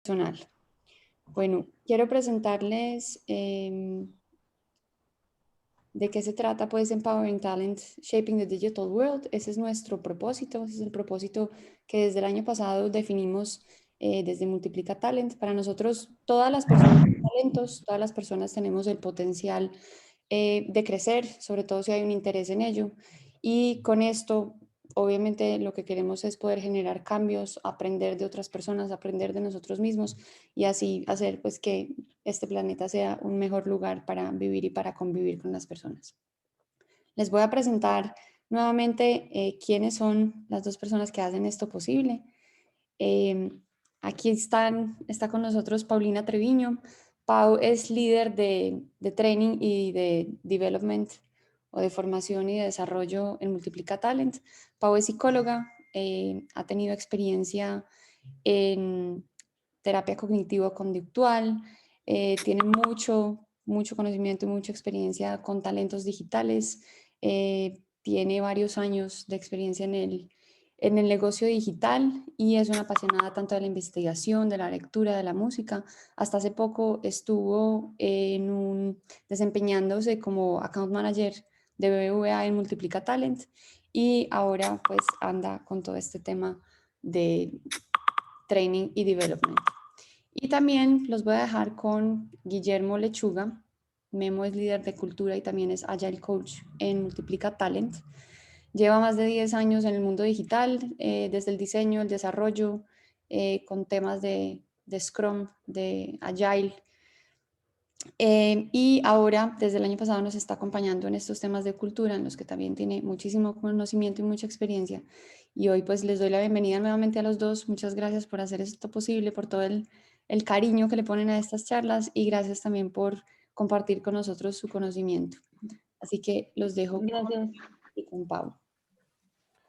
Personal. Bueno, quiero presentarles de qué se trata, pues, Empowering Talent, Shaping the Digital World. Ese es nuestro propósito, ese es el propósito que desde el año pasado definimos desde Multiplica Talent. Para nosotros, todas las personas son talentos, todas las personas tenemos el potencial de crecer, sobre todo si hay un interés en ello. Y con esto, obviamente, lo que queremos es poder generar cambios, aprender de otras personas, aprender de nosotros mismos y así hacer pues que este planeta sea un mejor lugar para vivir y para convivir con las personas. Les voy a presentar nuevamente quiénes son las dos personas que hacen esto posible. Eh, Aquí está con nosotros Paulina Treviño. Pau es líder de training y de development o de formación y de desarrollo en Multiplica Talent. Pau es psicóloga, ha tenido experiencia en terapia cognitivo-conductual, tiene mucho conocimiento y mucha experiencia con talentos digitales, tiene varios años de experiencia en el negocio digital y es una apasionada tanto de la investigación, de la lectura, de la música. Hasta hace poco estuvo desempeñándose como account manager de BBVA en Multiplica Talent y ahora pues anda con todo este tema de training y development. Y también los voy a dejar con Guillermo Lechuga. Memo es líder de cultura y también es Agile Coach en Multiplica Talent. Lleva más de 10 años en el mundo digital, desde el diseño, el desarrollo, con temas de Scrum, de Agile. Y ahora, desde el año pasado, nos está acompañando en estos temas de cultura, en los que también tiene muchísimo conocimiento y mucha experiencia. Y hoy pues les doy la bienvenida nuevamente a los dos. Muchas gracias por hacer esto posible, por todo el cariño que le ponen a estas charlas y gracias también por compartir con nosotros su conocimiento. Así que los dejo Gracias. con Pau.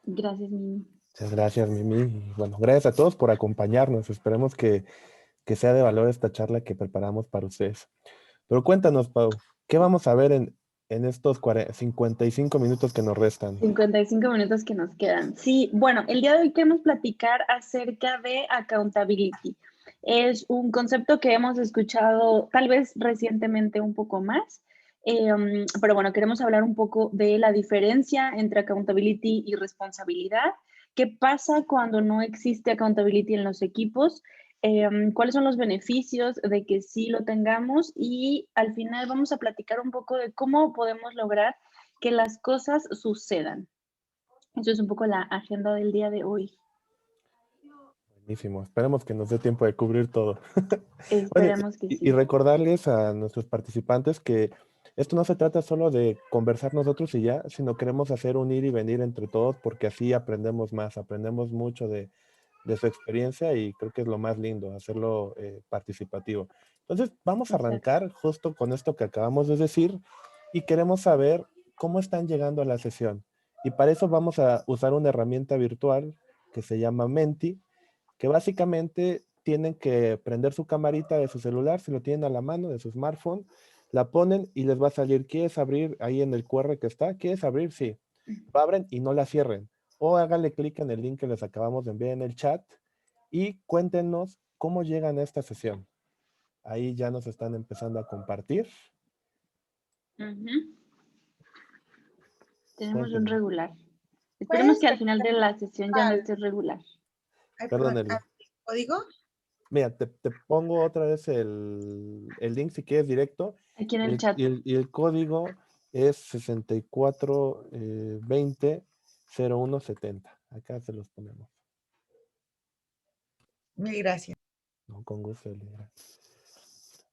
Gracias, Mimi. Muchas gracias, Mimi. Y bueno, gracias a todos por acompañarnos. Esperemos que sea de valor esta charla que preparamos para ustedes. Pero cuéntanos, Pau, ¿qué vamos a ver en estos 55 minutos que nos restan? 55 minutos que nos quedan. Sí, bueno, el día de hoy queremos platicar acerca de accountability. Es un concepto que hemos escuchado tal vez recientemente un poco más, pero bueno, queremos hablar un poco de la diferencia entre accountability y responsabilidad. ¿Qué pasa cuando no existe accountability en los equipos? ¿Cuáles son los beneficios de que sí lo tengamos? Y al final vamos a platicar un poco de cómo podemos lograr que las cosas sucedan. Eso es un poco la agenda del día de hoy. Buenísimo. Esperemos que nos dé tiempo de cubrir todo. Bueno, Esperemos que y sí. recordarles a nuestros participantes que esto no se trata solo de conversar nosotros y ya, sino queremos hacer un ir y venir entre todos porque así aprendemos más, aprendemos mucho de su experiencia y creo que es lo más lindo, hacerlo participativo. Entonces, vamos a Exacto. arrancar justo con esto que acabamos de decir y queremos saber cómo están llegando a la sesión. Y para eso vamos a usar una herramienta virtual que se llama Menti, que básicamente tienen que prender su camarita de su celular, si lo tienen a la mano, de su smartphone, la ponen y les va a salir, ¿quieres abrir ahí en el QR que está? ¿Quieres abrir? Sí. Lo abren y no la cierren. O háganle clic en el link que les acabamos de enviar en el chat y cuéntenos cómo llegan a esta sesión. Ahí ya nos están empezando a compartir. Tenemos un Cuéntenos. regular. Esperemos ¿Puedes que al final de la sesión ya no al, esté regular. ay, Perdón, perdón, al Eli. código? Mira, te pongo otra vez el link si quieres directo. Aquí en Y el el, chat. y el- y el código es 6420 0170. Acá se los ponemos. Mil gracias. No, con gusto, Eli.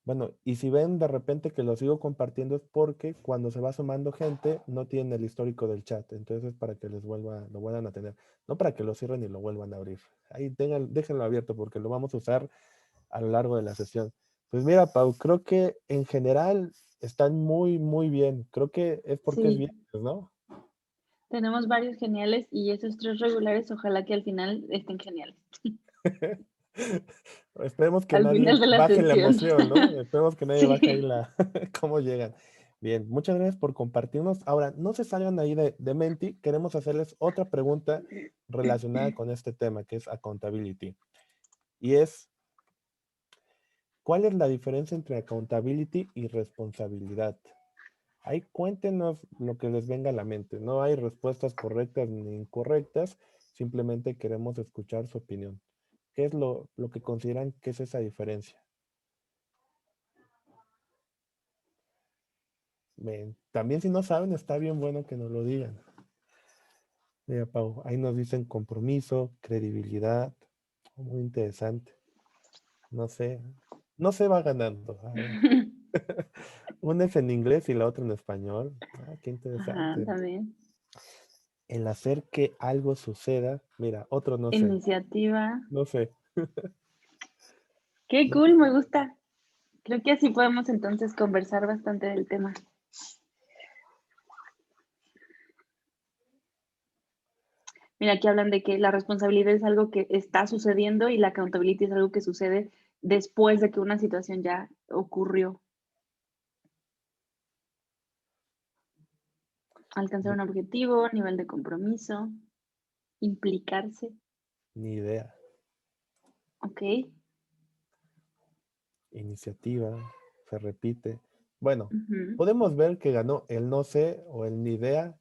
Bueno, y si ven de repente que lo sigo compartiendo es porque cuando se va sumando gente no tienen el histórico del chat. Entonces es para que lo vuelvan a tener. No para que lo cierren y lo vuelvan a abrir. Ahí déjenlo abierto porque lo vamos a usar a lo largo de la sesión. Pues mira, Pau, creo que en general están muy, muy bien. Creo que es porque es Sí, viernes, ¿no? tenemos varios geniales y esos 3 regulares, ojalá que al final estén geniales. Esperemos que Al nadie final de la baje la sesión. emoción, ¿no? Esperemos que nadie baje ahí Sí. cómo llegan. Bien, muchas gracias por compartirnos. Ahora, no se salgan ahí de Menti. Queremos hacerles otra pregunta relacionada con este tema, que es accountability. Y es, ¿Cuál es la diferencia entre accountability y responsabilidad? Ahí cuéntenos lo que les venga a la mente. No hay respuestas correctas ni incorrectas. Simplemente queremos escuchar su opinión. ¿Qué es lo que consideran que es esa diferencia? Ven, también si no saben, está bien bueno que nos lo digan. Mira, Pau, ahí nos dicen compromiso, credibilidad. Muy interesante. No sé. No se va ganando. A ver. Una es en inglés y la otra en español. Ah, qué Ajá, interesante. también. El hacer que algo suceda. Mira, otro no sé. Iniciativa. No sé. Qué No. cool, me gusta. Creo que así podemos entonces conversar bastante del tema. Mira, aquí hablan de que la responsabilidad es algo que está sucediendo y la accountability es algo que sucede después de que una situación ya ocurrió. Alcanzar un objetivo, nivel de compromiso, implicarse. Ni idea. Ok. Iniciativa. Se repite. Bueno, Ujú, podemos ver que ganó el no sé o el ni idea.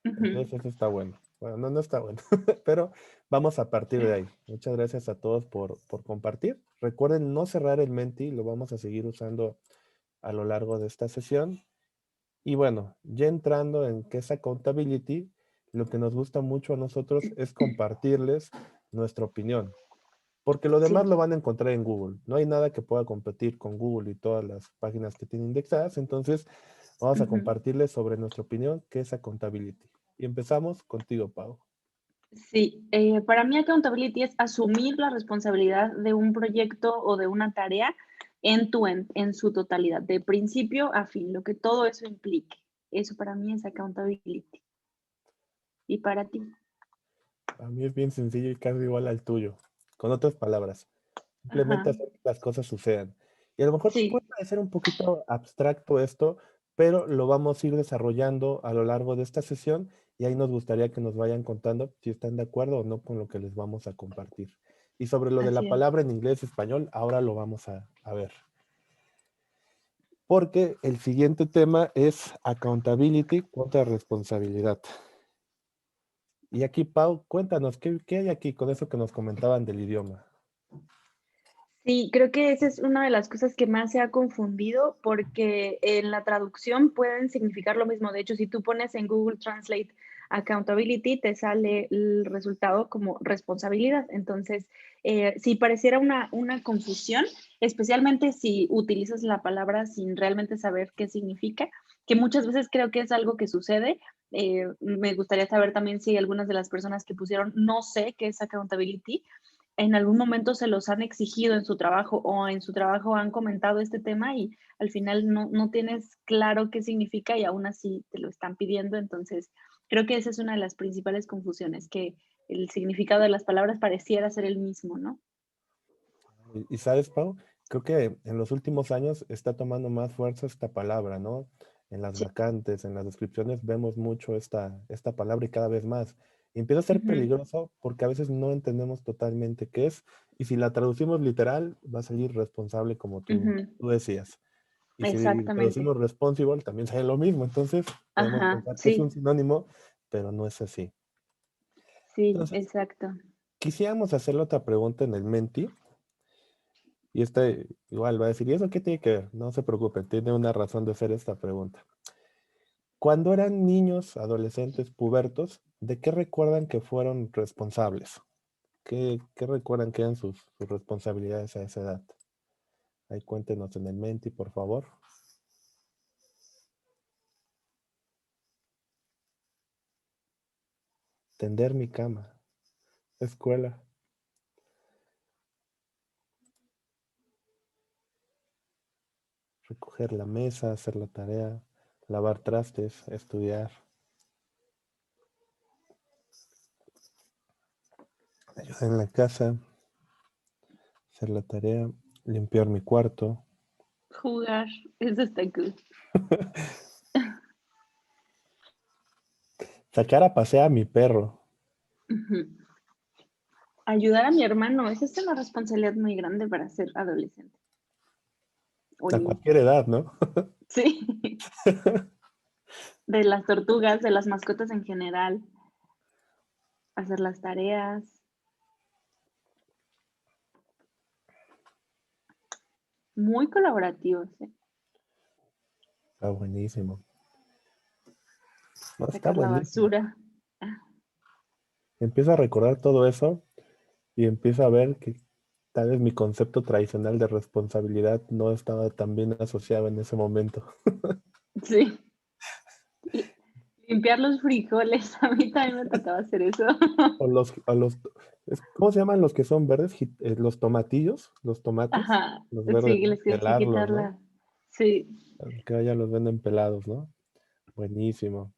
ujú. Entonces eso está bueno. Bueno, no, no está bueno. Pero vamos a partir de ahí. Muchas gracias a todos por compartir. Recuerden no cerrar el Menti. Lo vamos a seguir usando a lo largo de esta sesión. Y bueno, ya entrando en qué es accountability, lo que nos gusta mucho a nosotros es compartirles nuestra opinión, porque lo demás Sí. lo van a encontrar en Google. No hay nada que pueda competir con Google y todas las páginas que tienen indexadas, entonces vamos a Ujú. compartirles sobre nuestra opinión, qué es accountability. Y empezamos contigo, Pau. Sí, para mí accountability es asumir la responsabilidad de un proyecto o de una tarea en su totalidad, de principio a fin, lo que todo eso implique. Eso para mí es accountability. ¿Y para ti? A mí es bien sencillo y casi igual al tuyo. Con otras palabras, simplemente Ajá, hacer que las cosas sucedan. Y a lo mejor puede sí. parecer un poquito abstracto esto, pero lo vamos a ir desarrollando a lo largo de esta sesión y ahí nos gustaría que nos vayan contando si están de acuerdo o no con lo que les vamos a compartir. Y sobre lo de la Así es. palabra en inglés y español, ahora lo vamos a ver. Porque el siguiente tema es accountability contra responsabilidad. Y aquí, Pau, cuéntanos, ¿qué hay aquí con eso que nos comentaban del idioma? Sí, creo que esa es una de las cosas que más se ha confundido porque en la traducción pueden significar lo mismo. De hecho, si tú pones en Google Translate accountability, te sale el resultado como responsabilidad. Entonces, sí pareciera una confusión, especialmente si utilizas la palabra sin realmente saber qué significa, que muchas veces creo que es algo que sucede. Me gustaría saber también si algunas de las personas que pusieron no sé qué es accountability, en algún momento se los han exigido en su trabajo o en su trabajo han comentado este tema y al final no tienes claro qué significa y aún así te lo están pidiendo. Entonces, creo que esa es una de las principales confusiones, que el significado de las palabras pareciera ser el mismo, ¿no? Y sabes, Pau, creo que en los últimos años está tomando más fuerza esta palabra, ¿no? En las Sí. vacantes, en las descripciones vemos mucho esta palabra y cada vez más. Y empieza a ser Ujú, peligroso porque a veces no entendemos totalmente qué es. Y si la traducimos literal, va a salir responsable como ujú, tú decías. Y si exactamente. traducimos responsible, también sale lo mismo. Entonces, podemos Ajá, pensar que es un sí, sinónimo, pero no es así. sí, Entonces, exacto. quisiéramos hacerle otra pregunta en el Menti. Y este igual va a decir, ¿y eso qué tiene que ver? No se preocupen, tiene una razón de hacer esta pregunta. Cuando eran niños, adolescentes, pubertos, ¿de qué recuerdan que fueron responsables? ¿Qué recuerdan que eran sus responsabilidades a esa edad? Ahí cuéntenos en el Menti, por favor. Tender mi cama, escuela, recoger la mesa, hacer la tarea, lavar trastes, estudiar, ayudar en la casa, hacer la tarea, limpiar mi cuarto. Jugar, eso está cool. Sacar a pasear a mi perro. Ujú. Ayudar a mi hermano, esa es una responsabilidad muy grande para ser adolescente. A Oye, cualquier edad, ¿no? sí, de las tortugas, de las mascotas en general, hacer las tareas. Muy colaborativos, ¿eh? Está buenísimo. No, está Sacar la buenísimo. basura. Ah, Empiezo a recordar todo eso y empiezo a ver que tal vez mi concepto tradicional de responsabilidad no estaba tan bien asociado en ese momento. sí. Li- Limpiar los frijoles. A mí también me tocaba hacer eso. ¿Cómo se llaman los que son verdes? Los tomatillos, los tomates, Ajá. los verdes, Sí, ¿no? les tienes que Pelarlos, quitar ¿no? la. Sí. Que ya los venden pelados, ¿no? Buenísimo.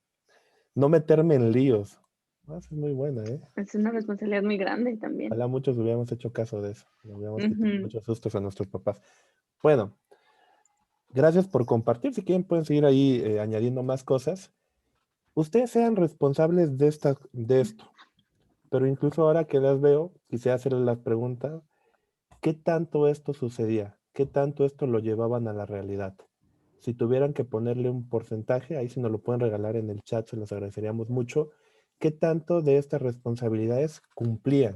No meterme en líos. Ah, esa es muy buena, ¿eh? Es una responsabilidad muy grande también. Ojalá muchos hubiéramos hecho caso de eso. Le hubiéramos quitado Ujú. muchos sustos a nuestros papás. Bueno, gracias por compartir. Si quieren, pueden seguir ahí añadiendo más cosas. Ustedes sean responsables de esto. Pero incluso ahora que las veo, quisiera hacerles la pregunta, ¿qué tanto esto sucedía? ¿Qué tanto esto lo llevaban a la realidad? Si tuvieran que ponerle un porcentaje, ahí si nos lo pueden regalar en el chat, se los agradeceríamos mucho. ¿Qué tanto de estas responsabilidades cumplían?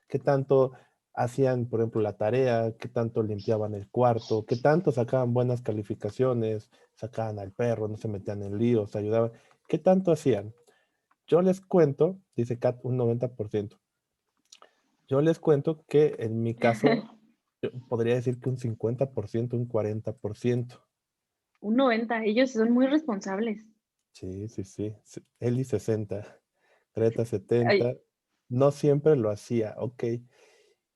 ¿Qué tanto hacían, por ejemplo, la tarea? ¿Qué tanto limpiaban el cuarto? ¿Qué tanto sacaban buenas calificaciones? ¿Sacaban al perro? ¿No se metían en líos? ¿Ayudaban? ¿Qué tanto hacían? Yo les cuento, dice Kat, un 90%. Yo les cuento que en mi caso, yo podría decir que un 50%, un 40%. Un 90. Ellos son muy responsables. Sí, sí, sí. Eli 60, Greta Ay, 70. No siempre lo hacía, ok.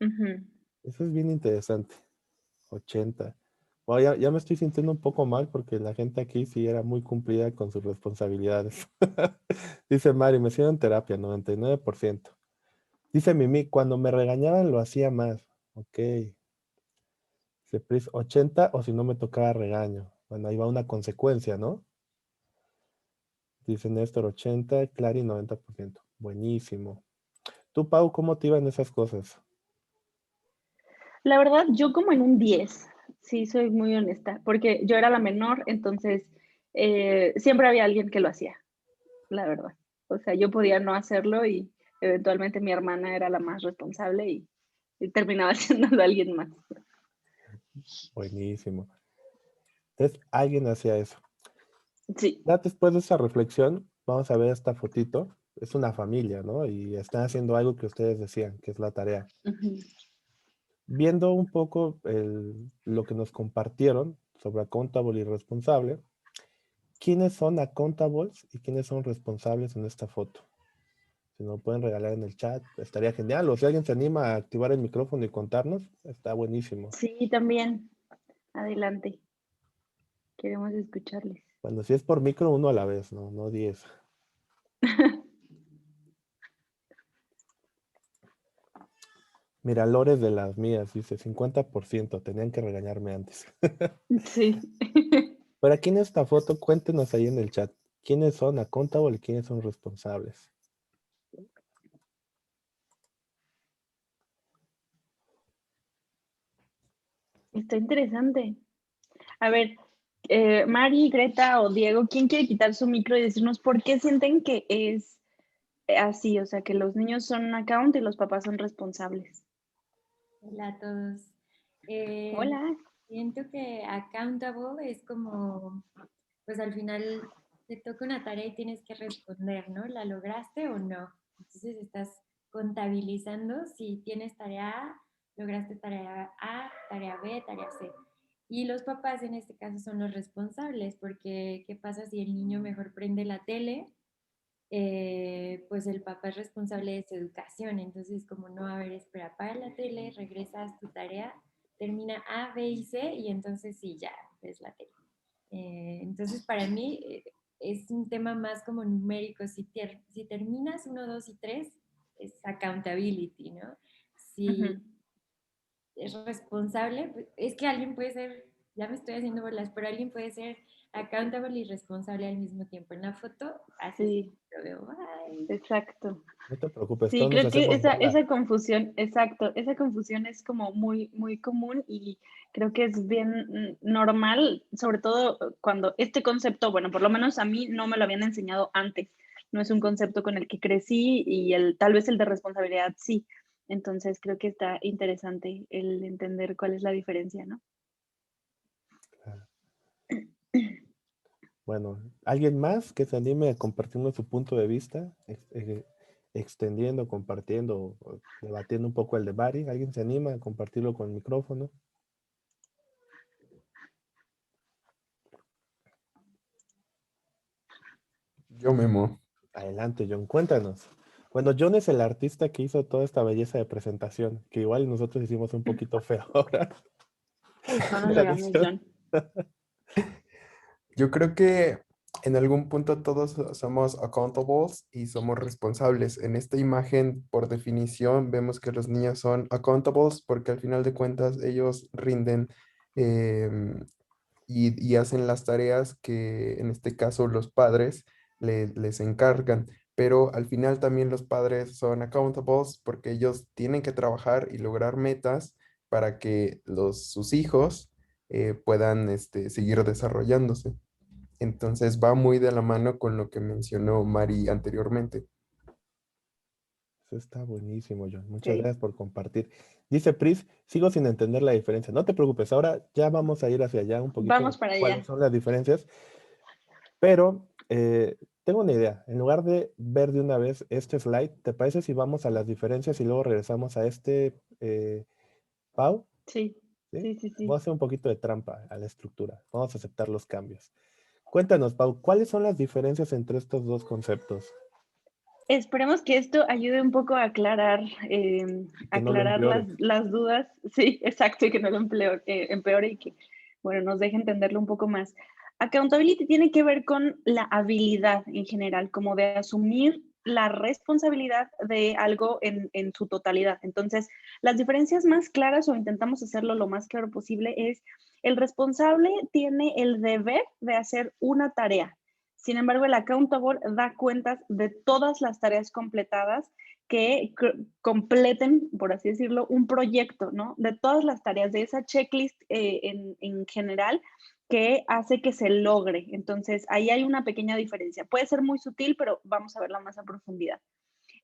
ujú. Eso es bien interesante. 80. Bueno, ya me estoy sintiendo un poco mal porque la gente aquí sí era muy cumplida con sus responsabilidades. Dice Mari, me hicieron terapia, 99%. Dice Mimi, cuando me regañaban lo hacía más. Ok. Dice Pris, 80 o si no me tocaba regaño. Bueno, ahí va una consecuencia, ¿no? Dice Néstor 80, Clary 90%. Buenísimo. Tú, Pau, ¿cómo te iban esas cosas? La verdad, yo como en un 10. Sí, soy muy honesta, porque yo era la menor, entonces siempre había alguien que lo hacía, la verdad. O sea, yo podía no hacerlo y eventualmente mi hermana era la más responsable y terminaba haciéndolo alguien más. Buenísimo. Entonces, alguien hacía eso. Sí. Ya después de esa reflexión, vamos a ver esta fotito. Es una familia, ¿no? Y están haciendo algo que ustedes decían, que es la tarea. Ujú. Viendo un poco lo que nos compartieron sobre accountable y responsable, ¿quiénes son accountables y quiénes son responsables en esta foto? Si nos pueden regalar en el chat, estaría genial. O si alguien se anima a activar el micrófono y contarnos, está buenísimo. Sí, también. Adelante. Queremos escucharles. Bueno, si es por micro, uno a la vez, ¿no? No 10. Mira, Lores de las mías, dice 50%, tenían que regañarme antes. Sí. Pero aquí en esta foto, cuéntenos ahí en el chat, ¿quiénes son accountable y quiénes son responsables? Está interesante. A ver, Mari, Greta o Diego, ¿quién quiere quitar su micro y decirnos por qué sienten que es así? O sea, que los niños son account y los papás son responsables. Hola a todos. Hola. Siento que accountable es como, pues al final te toca una tarea y tienes que responder, ¿no? ¿La lograste o no? Entonces estás contabilizando si tienes tarea A, lograste tarea A, tarea B, tarea C. Y los papás en este caso son los responsables, porque ¿qué pasa si el niño mejor prende la tele? Pues el papá es responsable de su educación. Entonces, como no, a ver, espera, apaga la tele, regresas tu tarea, termina A, B y C y entonces sí, ya ves la tele. Entonces, para mí es un tema más como numérico. Si terminas 1, 2 y 3 es accountability, ¿no? Si Ujú. es responsable, pues, es que alguien puede ser ya me estoy haciendo bolas, pero alguien puede ser accountable y responsable al mismo tiempo. En la foto, así Sí, lo veo. Ay. exacto. No te preocupes, Sí, todos nos creo que hacemos bola. esa confusión, exacto, esa confusión es como muy, muy común y creo que es bien normal, sobre todo cuando este concepto, bueno, por lo menos a mí no me lo habían enseñado antes, no es un concepto con el que crecí y tal vez el de responsabilidad sí. Entonces creo que está interesante el entender cuál es la diferencia, ¿no? Bueno, ¿alguien más que se anime a compartirnos su punto de vista? Extendiendo, compartiendo, o debatiendo un poco el de Bari. ¿Alguien se anima a compartirlo con el micrófono? Yo, Memo. Adelante, John, cuéntanos. Bueno, John es el artista que hizo toda esta belleza de presentación, que igual nosotros hicimos un poquito feo ahora. No nos La regañes, edición. John. Yo creo que en algún punto todos somos accountables y somos responsables. En esta imagen, por definición, vemos que los niños son accountables porque al final de cuentas ellos rinden em, y hacen las tareas que en este caso los padres les encargan. Pero al final también los padres son accountables porque ellos tienen que trabajar y lograr metas para que sus hijos puedan seguir desarrollándose. Entonces va muy de la mano con lo que mencionó Mari anteriormente. Eso está buenísimo, John. Muchas Ok. gracias por compartir. Dice Pris, sigo sin entender la diferencia. No te preocupes, ahora ya vamos a ir hacia allá un poquito de Vamos para cuáles allá. son las diferencias, pero tengo una idea. En lugar de ver de una vez este slide, ¿te parece si vamos a las diferencias y luego regresamos a Pau? Sí, ¿Sí? sí, sí, Voy a sí. hacer un poquito de trampa a la estructura. Vamos a aceptar los cambios. Cuéntanos, Pau, ¿cuáles son las diferencias entre estos dos conceptos? Esperemos que esto ayude un poco a aclarar, Que no lo aclarar empeore. las dudas. Sí, exacto, y que no lo empeore y que, bueno, nos deje entenderlo un poco más. Accountability tiene que ver con la habilidad en general, como de asumir la responsabilidad de algo en su totalidad. Entonces, las diferencias más claras, o intentamos hacerlo lo más claro posible, es el responsable tiene el deber de hacer una tarea. Sin embargo, el accountable da cuentas de todas las tareas completadas que completen, por así decirlo, un proyecto, ¿no? De todas las tareas, de esa checklist en general que hace que se logre. Entonces, ahí hay una pequeña diferencia. Puede ser muy sutil, pero vamos a verla más a profundidad.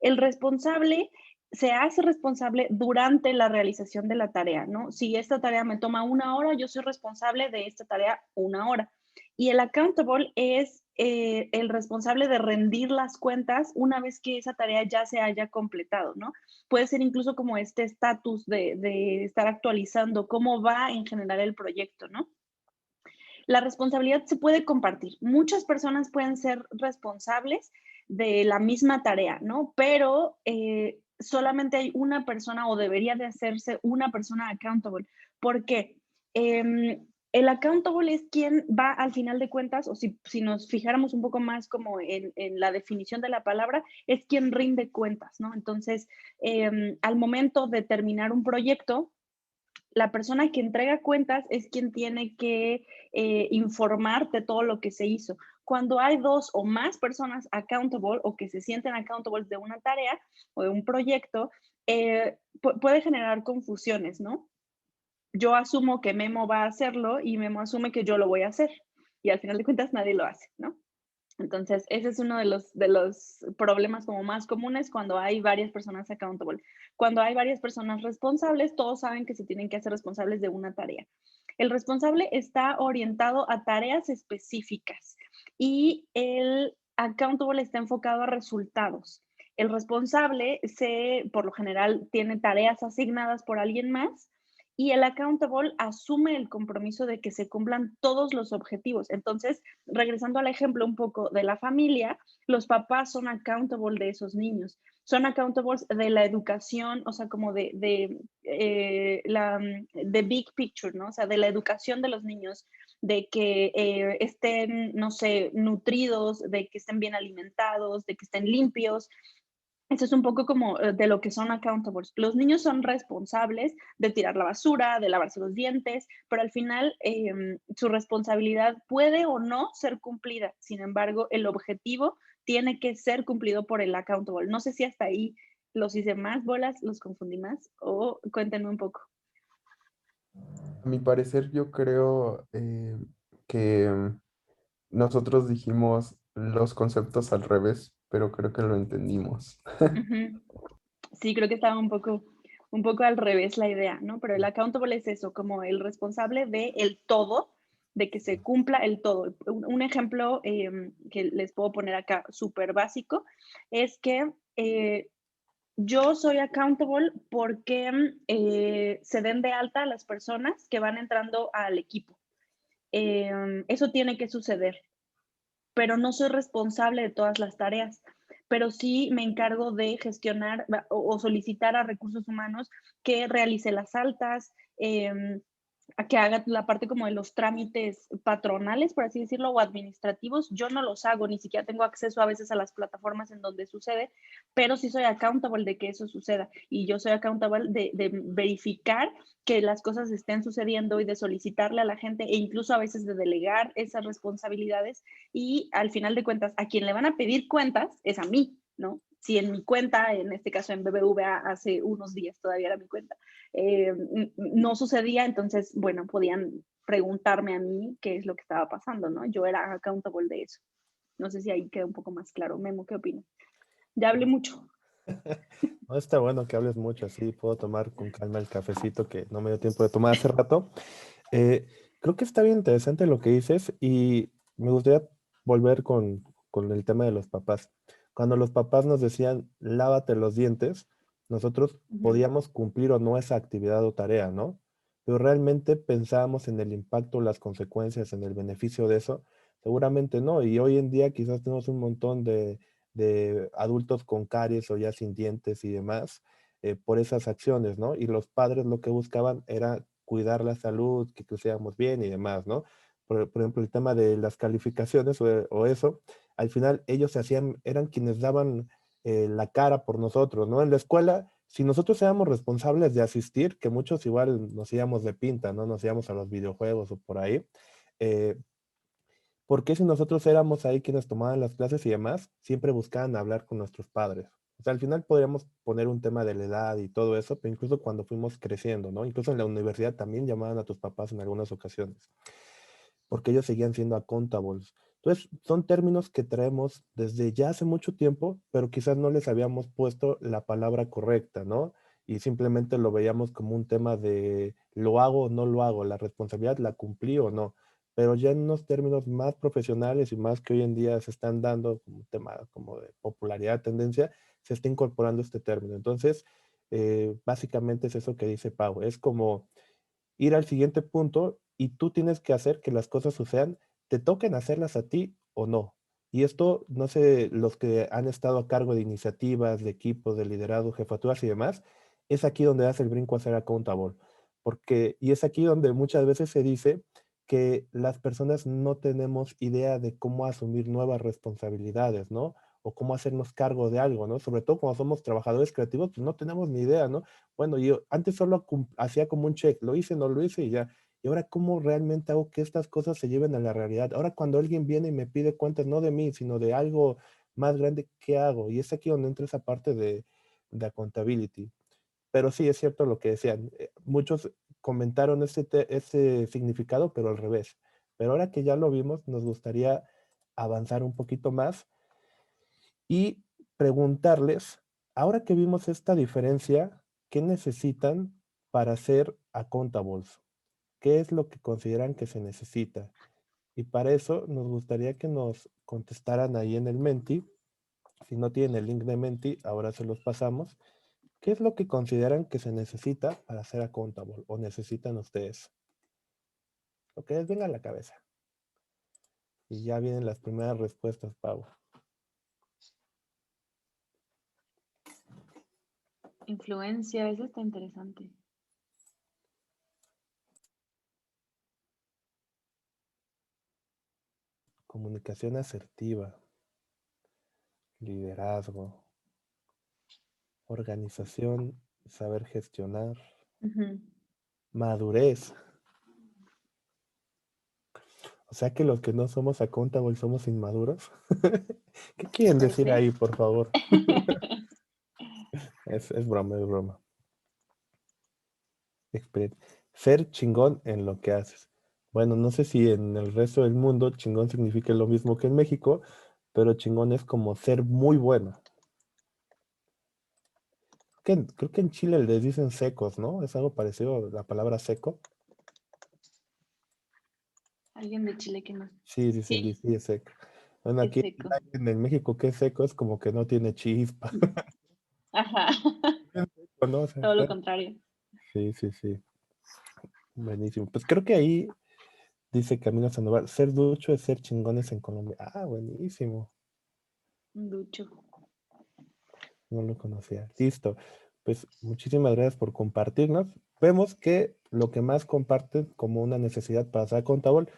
El responsable se hace responsable durante la realización de la tarea, ¿no? Si esta tarea me toma 1 hora, yo soy responsable de esta tarea 1 hora. Y el accountable es el responsable de rendir las cuentas una vez que esa tarea ya se haya completado, ¿no? Puede ser incluso como este estatus de estar actualizando cómo va en general el proyecto, ¿no? La responsabilidad se puede compartir. Muchas personas pueden ser responsables de la misma tarea, ¿no? Pero solamente hay una persona o debería de hacerse una persona accountable. ¿Por qué? El accountable es quien va al final de cuentas, o si nos fijáramos un poco más como en la definición de la palabra, es quien rinde cuentas, ¿no? Entonces, al momento de terminar un proyecto, la persona que entrega cuentas es quien tiene que informar de todo lo que se hizo. Cuando hay dos o más personas accountable o que se sienten accountable de una tarea o de un proyecto, puede generar confusiones, ¿no? Yo asumo que Memo va a hacerlo y Memo asume que yo lo voy a hacer. Y al final de cuentas nadie lo hace, ¿no? Entonces, ese es uno de los problemas como más comunes cuando hay varias personas accountable. Cuando hay varias personas responsables, todos saben que se tienen que hacer responsables de una tarea. El responsable está orientado a tareas específicas y el accountable está enfocado a resultados. El responsable por lo general, tiene tareas asignadas por alguien más y el accountable asume el compromiso de que se cumplan todos los objetivos. Entonces, regresando al ejemplo un poco de la familia, los papás son accountable de esos niños, son accountables de la educación, o sea, como de big picture, ¿no? O sea, de la educación de los niños, de que estén, no sé, nutridos, de que estén bien alimentados, de que estén limpios. Eso es un poco como de lo que son accountables. Los niños son responsables de tirar la basura, de lavarse los dientes, pero al final su responsabilidad puede o no ser cumplida. Sin embargo, el objetivo tiene que ser cumplido por el accountable. No sé si hasta ahí los hice más bolas, los confundí más, o cuéntenme un poco. A mi parecer, yo creo que nosotros dijimos los conceptos al revés, pero creo que lo entendimos. Ujú. Sí, creo que estaba un poco al revés la idea, ¿no? Pero el accountable es eso, como el responsable de el todo, de que se cumpla el todo. Un ejemplo que les puedo poner acá súper básico es que yo soy accountable porque se den de alta a las personas que van entrando al equipo. Eso tiene que suceder, pero no soy responsable de todas las tareas, pero sí me encargo de gestionar o solicitar a recursos humanos que realice las altas, a que haga la parte como de los trámites patronales, por así decirlo, o administrativos. Yo no los hago, ni siquiera tengo acceso a veces a las plataformas en donde sucede, pero sí soy accountable de que eso suceda. Y yo soy accountable de verificar que las cosas estén sucediendo y de solicitarle a la gente e incluso a veces de delegar esas responsabilidades y al final de cuentas a quien le van a pedir cuentas es a mí, ¿no? Si en mi cuenta, en este caso en BBVA, hace unos días todavía era mi cuenta, no sucedía, entonces, bueno, podían preguntarme a mí qué es lo que estaba pasando, ¿no? Yo era accountable de eso. No sé si ahí queda un poco más claro. Memo, ¿qué opinas? Ya hablé mucho. No, está bueno que hables mucho, así puedo tomar con calma el cafecito que no me dio tiempo de tomar hace rato. Eh, Creo que está bien interesante lo que dices y me gustaría volver con el tema de los papás. Cuando los papás nos decían, lávate los dientes, nosotros Ujú. podíamos cumplir o no esa actividad o tarea, ¿no? Pero realmente pensábamos en el impacto, las consecuencias, en el beneficio de eso. Seguramente no. Y hoy en día quizás tenemos un montón de adultos con caries o ya sin dientes y demás por esas acciones, ¿no? Y los padres lo que buscaban era cuidar la salud, que creciéramos bien y demás, ¿no? Por ejemplo, el tema de las calificaciones o eso, al final ellos se hacían, eran quienes daban la cara por nosotros, ¿no? En la escuela, si nosotros éramos responsables de asistir, que muchos igual nos íbamos de pinta, ¿no? Nos íbamos a los videojuegos o por ahí, eh, ¿por qué si nosotros éramos ahí quienes tomaban las clases y demás, siempre buscaban hablar con nuestros padres? O sea, al final podríamos poner un tema de la edad y todo eso, pero incluso cuando fuimos creciendo, ¿no? Incluso en la universidad también llamaban a tus papás en algunas ocasiones, porque ellos seguían siendo accountables. Entonces, son términos que traemos desde ya hace mucho tiempo, pero quizás no les habíamos puesto la palabra correcta, ¿no? Y simplemente lo veíamos como un tema de lo hago o no lo hago, la responsabilidad la cumplí o no. Pero ya en unos términos más profesionales y más que hoy en día se están dando como un tema como de popularidad, tendencia, se está incorporando este término. Entonces, básicamente es eso que dice Pau, es como ir al siguiente punto y tú tienes que hacer que las cosas sucedan, te toquen hacerlas a ti o no. Y esto, no sé, los que han estado a cargo de iniciativas, de equipos, de liderazgo, jefaturas y demás, es aquí donde hace el brinco a ser accountable. Porque, y es aquí donde muchas veces se dice que las personas no tenemos idea de cómo asumir nuevas responsabilidades, ¿no? O cómo hacernos cargo de algo, ¿no? Sobre todo cuando somos trabajadores creativos, pues no tenemos ni idea, ¿no? Bueno, yo antes solo hacía como un check, lo hice, no lo hice y ya. Y ahora, ¿cómo realmente hago que estas cosas se lleven a la realidad? Ahora, cuando alguien viene y me pide cuentas, no de mí, sino de algo más grande, ¿qué hago? Y es aquí donde entra esa parte de accountability. Pero sí, es cierto lo que decían. Muchos comentaron ese significado, pero al revés. Pero ahora que ya lo vimos, nos gustaría avanzar un poquito más y preguntarles, ahora que vimos esta diferencia, ¿qué necesitan para ser accountables? ¿Qué es lo que consideran que se necesita? Y para eso nos gustaría que nos contestaran ahí en el Menti. Si no tienen el link de Menti, ahora se los pasamos. ¿Qué es lo que consideran que se necesita para ser accountable o necesitan ustedes? Lo que les venga a la cabeza. Y ya vienen las primeras respuestas, Pau. Influencia, eso está interesante. Comunicación asertiva, liderazgo. Organización, saber gestionar, Ujú. madurez. O sea que los que no somos accountable somos inmaduros. ¿Qué quieren Pues decir sí. ahí, por favor? Es broma, es broma. Ser chingón en lo que haces. Bueno, no sé si en el resto del mundo chingón significa lo mismo que en México, pero chingón es como ser muy bueno. Creo que en Chile les dicen secos, ¿no? Es algo parecido a la palabra seco. Alguien de Chile que no. Sí, dicen, Sí, sí, es seco. Bueno, es aquí seco. en México que es seco es como que no tiene chispa. Ajá. ¿No? O sea, Todo lo contrario. sí, sí, sí. Buenísimo. Pues creo que ahí dice Camilo Sandoval, ser ducho es ser chingones en Colombia. Ah, buenísimo. Ducho. No lo conocía. Listo. Pues muchísimas gracias por compartirnos. Vemos que lo que más comparten como una necesidad para ser contable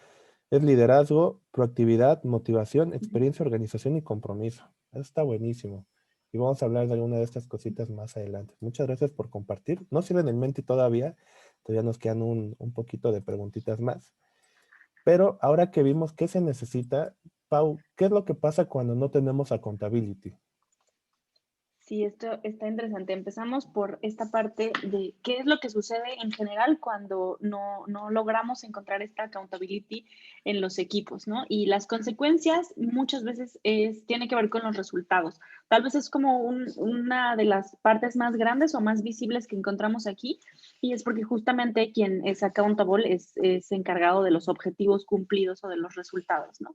es liderazgo, proactividad, motivación, experiencia, organización y compromiso. Eso está buenísimo. Y vamos a hablar de alguna de estas cositas más adelante. Muchas gracias por compartir. No sirven en mente todavía. Todavía nos quedan un poquito de preguntitas más. Pero ahora que vimos qué se necesita, Pau, ¿qué es lo que pasa cuando no tenemos accountability? Sí, esto está interesante. Empezamos por esta parte de qué es lo que sucede en general cuando no logramos encontrar esta accountability en los equipos, ¿no? Y las consecuencias muchas veces tiene que ver con los resultados. Tal vez es como una de las partes más grandes o más visibles que encontramos aquí, y es porque justamente quien es accountable es encargado de los objetivos cumplidos o de los resultados, ¿no?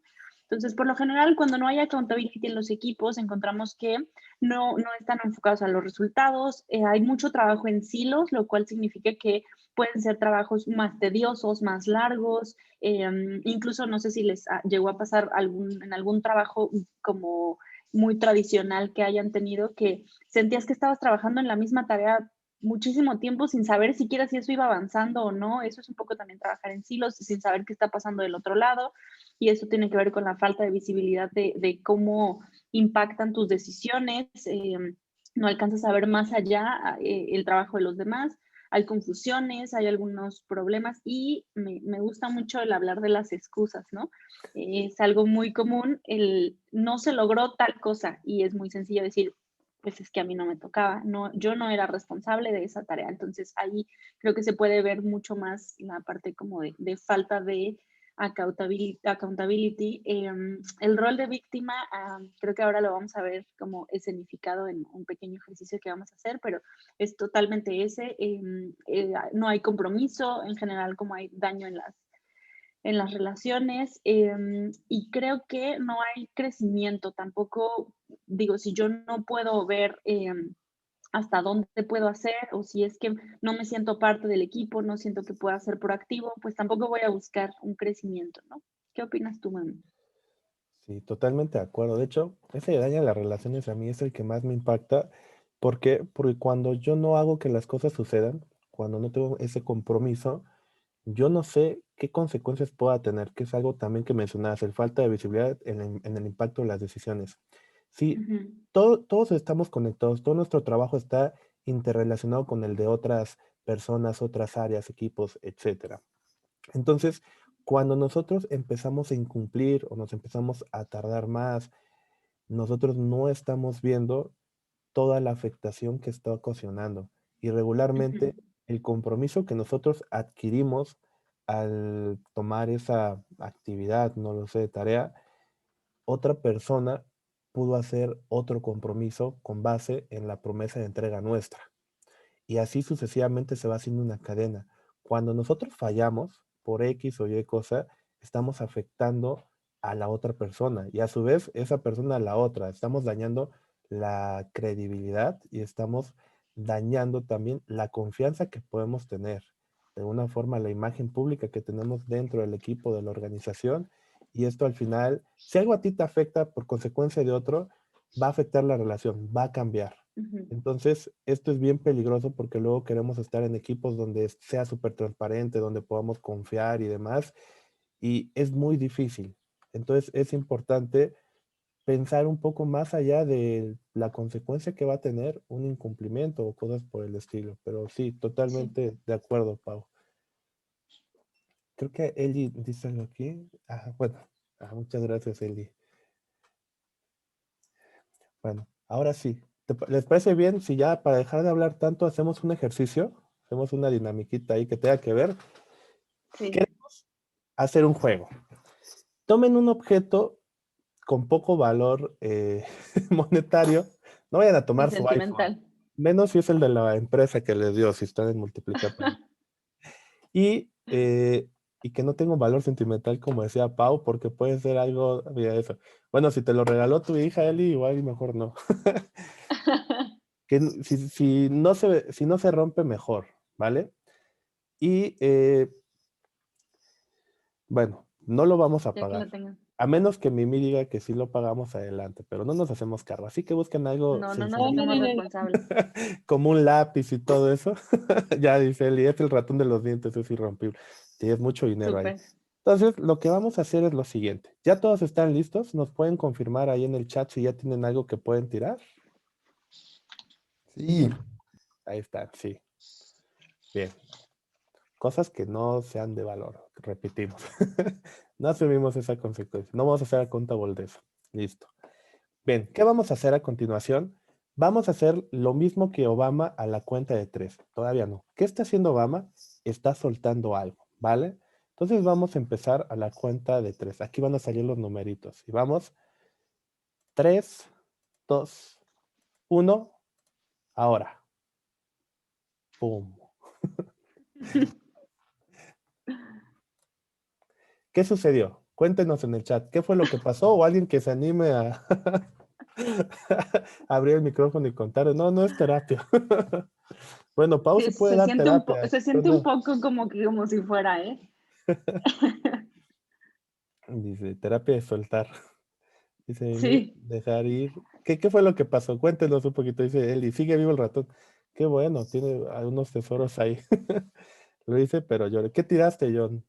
Entonces, por lo general, cuando no hay accountability en los equipos, encontramos que no están enfocados a los resultados. Hay mucho trabajo en silos, lo cual significa que pueden ser trabajos más tediosos, más largos. Incluso no sé si les llegó a pasar en algún trabajo como muy tradicional que hayan tenido, que sentías que estabas trabajando en la misma tarea muchísimo tiempo sin saber siquiera si eso iba avanzando o no. Eso es un poco también trabajar en silos sin saber qué está pasando del otro lado, y eso tiene que ver con la falta de visibilidad de cómo impactan tus decisiones, no alcanzas a ver más allá el trabajo de los demás, hay confusiones, hay algunos problemas, y me gusta mucho el hablar de las excusas, ¿no? Es algo muy común, el no se logró tal cosa, y es muy sencillo decir, pues es que a mí no me tocaba, no, yo no era responsable de esa tarea. Entonces ahí creo que se puede ver mucho más la parte como de falta de accountability. El rol de víctima, creo que ahora lo vamos a ver como escenificado en un pequeño ejercicio que vamos a hacer, pero es totalmente ese. No hay compromiso, en general, como hay daño en las relaciones, y creo que no hay crecimiento tampoco. Digo, si yo no puedo ver hasta dónde puedo hacer, o si es que no me siento parte del equipo, no siento que pueda ser proactivo, pues tampoco voy a buscar un crecimiento, ¿no? ¿Qué opinas tú, mami? Sí, totalmente de acuerdo. De hecho, ese daño a las relaciones a mí es el que más me impacta. ¿Por qué? Porque cuando yo no hago que las cosas sucedan, cuando no tengo ese compromiso, yo no sé qué consecuencias pueda tener, que es algo también que mencionabas, el falta de visibilidad en el impacto de las decisiones. Sí, Ujú, todos estamos conectados, todo nuestro trabajo está interrelacionado con el de otras personas, otras áreas, equipos, etcétera. Entonces, cuando nosotros empezamos a incumplir o nos empezamos a tardar más, nosotros no estamos viendo toda la afectación que está ocasionando. Y regularmente ujú, el compromiso que nosotros adquirimos al tomar esa actividad, no lo sé, tarea, otra persona pudo hacer otro compromiso con base en la promesa de entrega nuestra. Y así sucesivamente se va haciendo una cadena. Cuando nosotros fallamos por X o Y cosa, estamos afectando a la otra persona y a su vez esa persona a la otra. Estamos dañando la credibilidad y estamos dañando también la confianza que podemos tener. De alguna forma, la imagen pública que tenemos dentro del equipo de la organización. Y esto al final, si algo a ti te afecta por consecuencia de otro, va a afectar la relación, va a cambiar. ujú. Entonces, esto es bien peligroso porque luego queremos estar en equipos donde sea súper transparente, donde podamos confiar y demás, y es muy difícil. Entonces, es importante pensar un poco más allá de la consecuencia que va a tener un incumplimiento o cosas por el estilo. Pero sí, Sí. totalmente de acuerdo, Pau. Creo que Eli dice algo aquí. Bueno, muchas gracias, Eli. Bueno, ahora sí. ¿Les parece bien si ya para dejar de hablar tanto hacemos un ejercicio? Hacemos una dinamiquita ahí que tenga que ver. Sí. Queremos hacer un juego. Tomen un objeto con poco valor monetario. No vayan a Y tomar su iPhone. sentimental. Menos si es el de la empresa que les dio, si están en multiplicar. Y que no tenga un valor sentimental, como decía Pau, porque puede ser algo, mira eso. Bueno, si te lo regaló tu hija, Eli, igual mejor no. Si no se rompe, mejor, ¿vale? Y bueno, no lo vamos a Ya que pagar. lo tengan. A menos que Mimi diga que sí lo pagamos adelante, pero no nos hacemos cargo. Así que busquen algo No, no nos sencillo, hacemos responsables. como un lápiz y todo eso. Ya dice Eli, es el ratón de los dientes, es irrompible. Tienes mucho dinero ahí. Súper. Entonces, lo que vamos a hacer es lo siguiente. ¿Ya todos están listos? ¿Nos pueden confirmar ahí en el chat si ya tienen algo que pueden tirar? Sí, Ahí está, sí. Bien. Cosas que no sean de valor. Repetimos. No asumimos esa consecuencia. No vamos a hacer accountable de eso. Listo. Bien, ¿qué vamos a hacer a continuación? Vamos a hacer lo mismo que Obama a la cuenta de 3. Todavía no. ¿Qué está haciendo Obama? Está soltando algo, ¿vale? Entonces vamos a empezar a la cuenta de 3. Aquí van a salir los numeritos. Y vamos. 3, 2, 1. Ahora. ¡Pum! ¿Qué sucedió? Cuéntenos en el chat. ¿Qué fue lo que pasó? O alguien que se anime a abrir el micrófono y contar. No, no es terapia. Bueno, Pau sí Sí, puede dar terapia. se Yo siente un no. poco como si fuera, ¿eh? Dice, terapia de soltar. Dice Mimi, Sí. dejar ir. ¿Qué fue lo que pasó? Cuéntenos un poquito. Dice Eli, sigue vivo el ratón. Qué bueno, tiene algunos tesoros ahí. Lo hice, pero lloré. ¿Qué tiraste, John?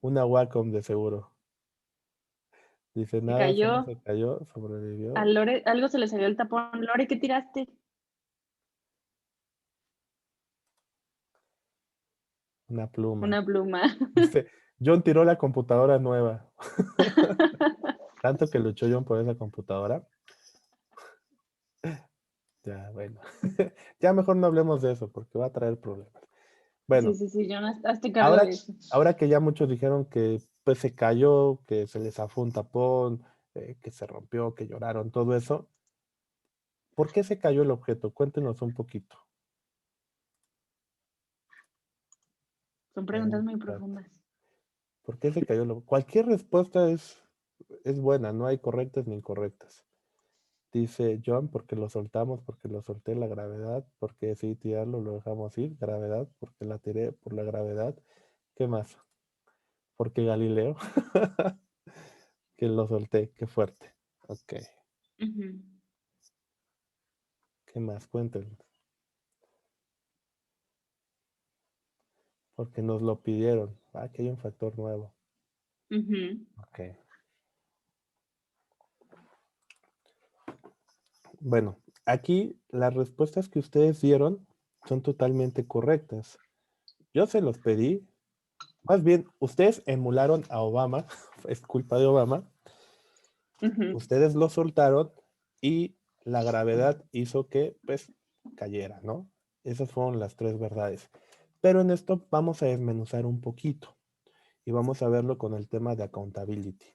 Una Wacom de seguro. Dice, Se nada, solo cayó. se cayó, sobrevivió. A Lore, algo se le salió el tapón. Lore, ¿qué tiraste? Una pluma. Una pluma. Dice, John tiró la computadora nueva. Tanto que luchó John por esa computadora. Ya, bueno. Ya mejor no hablemos de eso porque va a traer problemas. Bueno, Sí, yo no hazte cargo de eso. ahora que ya muchos dijeron que pues se cayó, que se les zafó un tapón, que se rompió, que lloraron, todo eso. ¿Por qué se cayó el objeto? Cuéntenos un poquito. Son Ahí en preguntas el muy chat. profundas. ¿Por qué se cayó el objeto? Cualquier respuesta es buena, no hay correctas ni incorrectas. Dice John, porque lo soltamos, porque lo solté la gravedad, porque decidí tirarlo, lo dejamos ir, gravedad, porque la tiré por la gravedad. ¿Qué más? Porque Galileo, que lo solté, qué fuerte. Ok, Ujú. ¿qué más? Cuéntenme. Porque nos lo pidieron. Aquí hay un factor nuevo. Ujú. Ok. Bueno, aquí las respuestas que ustedes dieron son totalmente correctas. Yo se los pedí. Más bien, ustedes emularon a Obama. Es culpa de Obama. Ujú. Ustedes lo soltaron y la gravedad hizo que, pues, cayera, ¿no? Esas fueron las tres verdades. Pero en esto vamos a desmenuzar un poquito y vamos a verlo con el tema de accountability.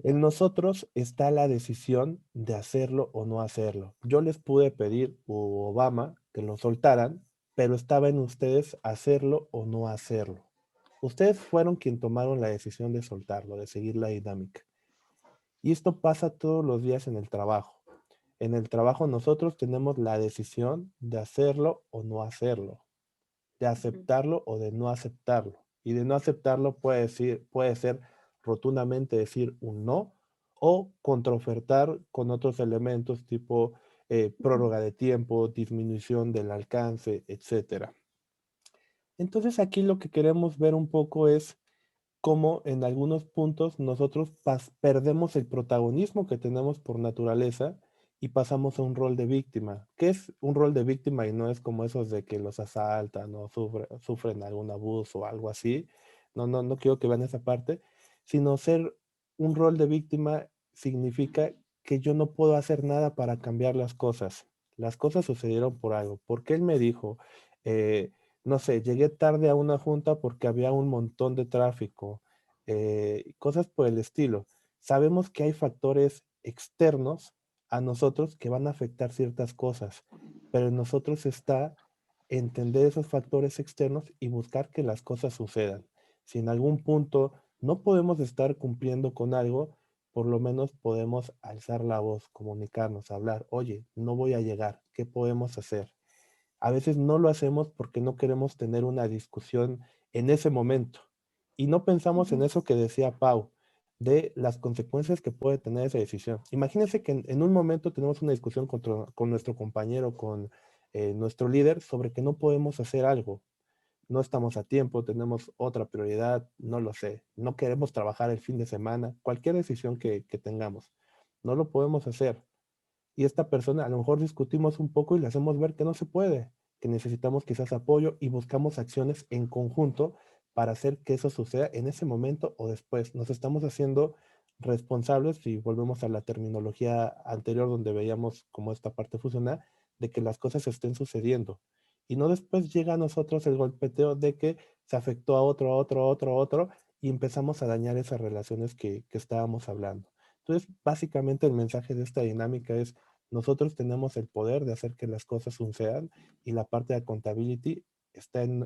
En nosotros está la decisión de hacerlo o no hacerlo. Yo les pude pedir a Obama que lo soltaran, pero estaba en ustedes hacerlo o no hacerlo. Ustedes fueron quien tomaron la decisión de soltarlo, de seguir la dinámica. Y esto pasa todos los días en el trabajo. En el trabajo nosotros tenemos la decisión de hacerlo o no hacerlo, de aceptarlo o de no aceptarlo. Y de no aceptarlo puede ser rotundamente decir un no o contraofertar con otros elementos tipo prórroga de tiempo, disminución del alcance, etc. Entonces aquí lo que queremos ver un poco es cómo en algunos puntos nosotros perdemos el protagonismo que tenemos por naturaleza y pasamos a un rol de víctima. ¿Qué es un rol de víctima? Y no es como esos de que los asaltan o sufren algún abuso o algo así. No quiero que vean esa parte, sino ser un rol de víctima significa que yo no puedo hacer nada para cambiar las cosas. Las cosas sucedieron por algo. Porque él me dijo, eh, no sé, llegué tarde a una junta porque había un montón de tráfico, cosas por el estilo. Sabemos que hay factores externos a nosotros que van a afectar ciertas cosas, pero en nosotros está entender esos factores externos y buscar que las cosas sucedan. Si en algún punto no podemos estar cumpliendo con algo, por lo menos podemos alzar la voz, comunicarnos, hablar, oye, no voy a llegar, ¿qué podemos hacer? A veces no lo hacemos porque no queremos tener una discusión en ese momento. Y no pensamos en eso que decía Pau, de las consecuencias que puede tener esa decisión. Imagínense que en un momento tenemos una discusión con nuestro compañero, con nuestro líder, sobre que no podemos hacer algo. No estamos a tiempo, tenemos otra prioridad, no lo sé. No queremos trabajar el fin de semana, cualquier decisión que tengamos. No lo podemos hacer y esta persona a lo mejor discutimos un poco y le hacemos ver que no se puede, que necesitamos quizás apoyo y buscamos acciones en conjunto para hacer que eso suceda en ese momento o después. Nos estamos haciendo responsables, si volvemos a la terminología anterior donde veíamos como esta parte funciona, de que las cosas estén sucediendo. Y no después llega a nosotros el golpeteo de que se afectó a otro, a otro, a otro, a otro, y empezamos a dañar esas relaciones que estábamos hablando. Entonces, básicamente el mensaje de esta dinámica es nosotros tenemos el poder de hacer que las cosas sucedan y la parte de accountability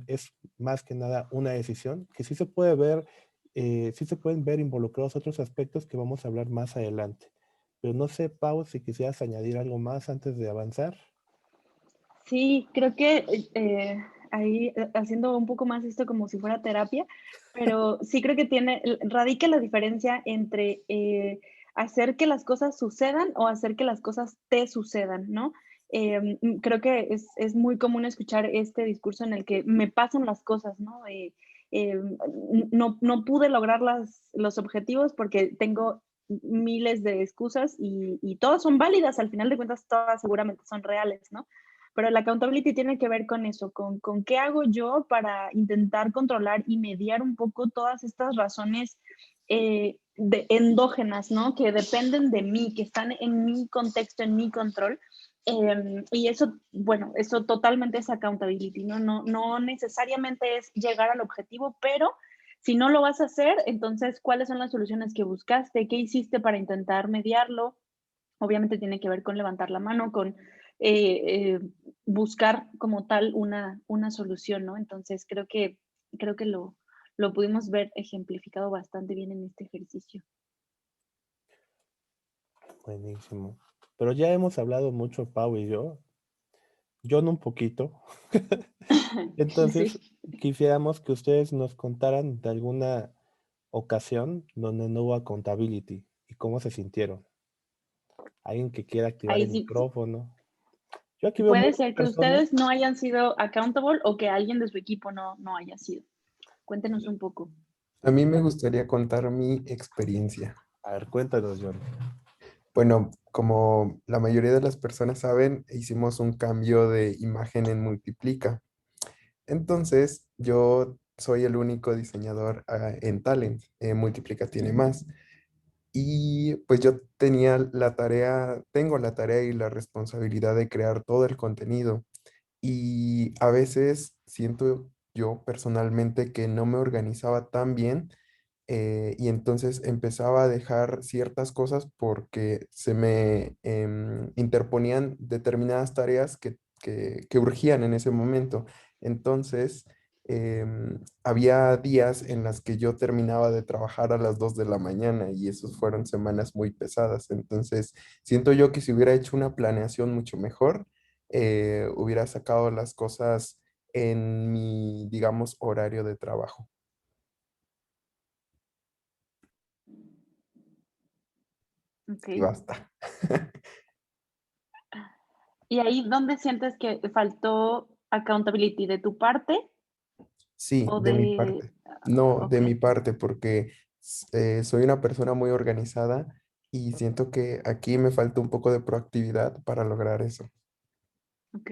es más que nada una decisión que sí se puede ver, sí se pueden ver involucrados otros aspectos que vamos a hablar más adelante. Pero no sé, Pau, si quisieras añadir algo más antes de avanzar. Sí, creo que ahí haciendo un poco más esto como si fuera terapia, pero sí creo que radica la diferencia entre hacer que las cosas sucedan o hacer que las cosas te sucedan, ¿no? Creo que es muy común escuchar este discurso en el que me pasan las cosas, ¿no? No pude lograr los objetivos porque tengo miles de excusas y todas son válidas, al final de cuentas todas seguramente son reales, ¿no? Pero la accountability tiene que ver con eso, con qué hago yo para intentar controlar y mediar un poco todas estas razones endógenas, ¿no? Que dependen de mí, que están en mi contexto, en mi control. Y eso, bueno, eso totalmente es accountability, ¿no? No necesariamente es llegar al objetivo, pero si no lo vas a hacer, entonces, ¿cuáles son las soluciones que buscaste? ¿Qué hiciste para intentar mediarlo? Obviamente tiene que ver con levantar la mano, con buscar como tal una solución, ¿no? Entonces creo que lo pudimos ver ejemplificado bastante bien en este ejercicio. Buenísimo. Pero ya hemos hablado mucho, Pau y yo no un poquito. Entonces, Sí. quisiéramos que ustedes nos contaran de alguna ocasión donde no hubo accountability y cómo se sintieron. Alguien que quiera activar Ahí el sí, micrófono. Yo aquí veo puede muchas ser que personas. ustedes no hayan sido accountable o que alguien de su equipo no haya sido. Cuéntenos un poco. A mí me gustaría contar mi experiencia. A ver, cuéntanos, John. Bueno, como la mayoría de las personas saben, hicimos un cambio de imagen en Multiplica. Entonces, yo soy el único diseñador en Talent. Multiplica tiene más. Y pues yo tengo la tarea y la responsabilidad de crear todo el contenido. Y a veces siento yo personalmente que no me organizaba tan bien y entonces empezaba a dejar ciertas cosas porque se me interponían determinadas tareas que urgían en ese momento. Entonces, había días en las que yo terminaba de trabajar a las 2 de la mañana y esas fueron semanas muy pesadas. Entonces, siento yo que si hubiera hecho una planeación mucho mejor, hubiera sacado las cosas en mi, digamos, horario de trabajo. Ok. Y basta. ¿Y ahí dónde sientes que faltó accountability? ¿De tu parte Sí, o de mi de, parte. No, de Ok, mi parte, porque soy una persona muy organizada y siento que aquí me falta un poco de proactividad para lograr eso. ok.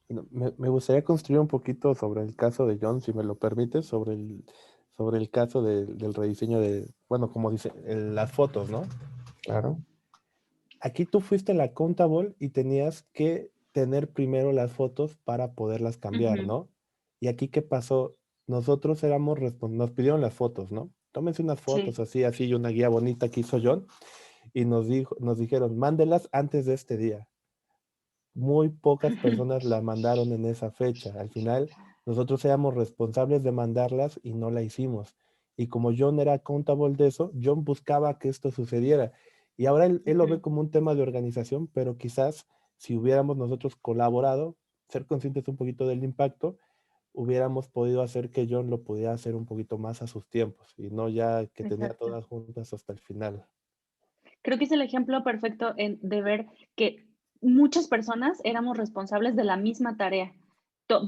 Bueno, me gustaría construir un poquito sobre el caso de John, si me lo permites, sobre el caso del rediseño de, bueno, como dice, las fotos, ¿no? Claro. Aquí tú fuiste la accountable y tenías que tener primero las fotos para poderlas cambiar, Ujú, ¿no? Y aquí, ¿qué pasó? Nosotros nos pidieron las fotos, ¿no? Tómense unas fotos sí. así, así, y una guía bonita que hizo John, y nos dijeron, mándelas antes de este día. Muy pocas personas la mandaron en esa fecha. Al final, nosotros éramos responsables de mandarlas y no la hicimos. Y como John era accountable de eso, John buscaba que esto sucediera. Y ahora él lo ve Ujú, como un tema de organización, pero quizás si hubiéramos nosotros colaborado, ser conscientes un poquito del impacto, hubiéramos podido hacer que John lo pudiera hacer un poquito más a sus tiempos y no ya que tenía exacto. todas juntas hasta el final. Creo que es el ejemplo perfecto de ver que muchas personas éramos responsables de la misma tarea.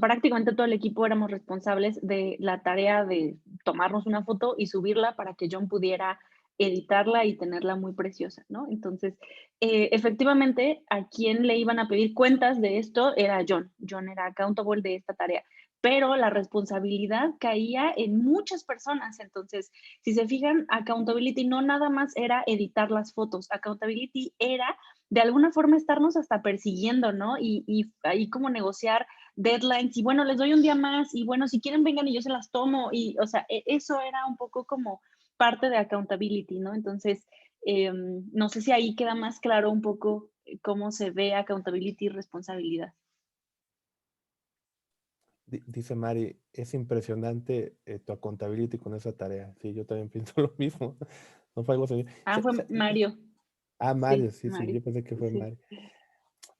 Prácticamente todo el equipo éramos responsables de la tarea de tomarnos una foto y subirla para que John pudiera editarla y tenerla muy preciosa, ¿no? Entonces, efectivamente, a quien le iban a pedir cuentas de esto era John. John era accountable de esta tarea, pero la responsabilidad caía en muchas personas. Entonces, si se fijan, accountability no nada más era editar las fotos, accountability era de alguna forma estarnos hasta persiguiendo, ¿no? Y ahí como negociar deadlines y bueno, les doy un día más y bueno, si quieren vengan y yo se las tomo y, o sea, eso era un poco como parte de accountability, ¿no? Entonces, no sé si ahí queda más claro un poco cómo se ve accountability y responsabilidad. Dice Mari, es impresionante tu accountability con esa tarea. Sí, yo también pienso lo mismo. No fue algo sencillo. Ah, fue Mario. Mario, Sí, sí, sí, Mario. yo pensé que fue Sí. Mari.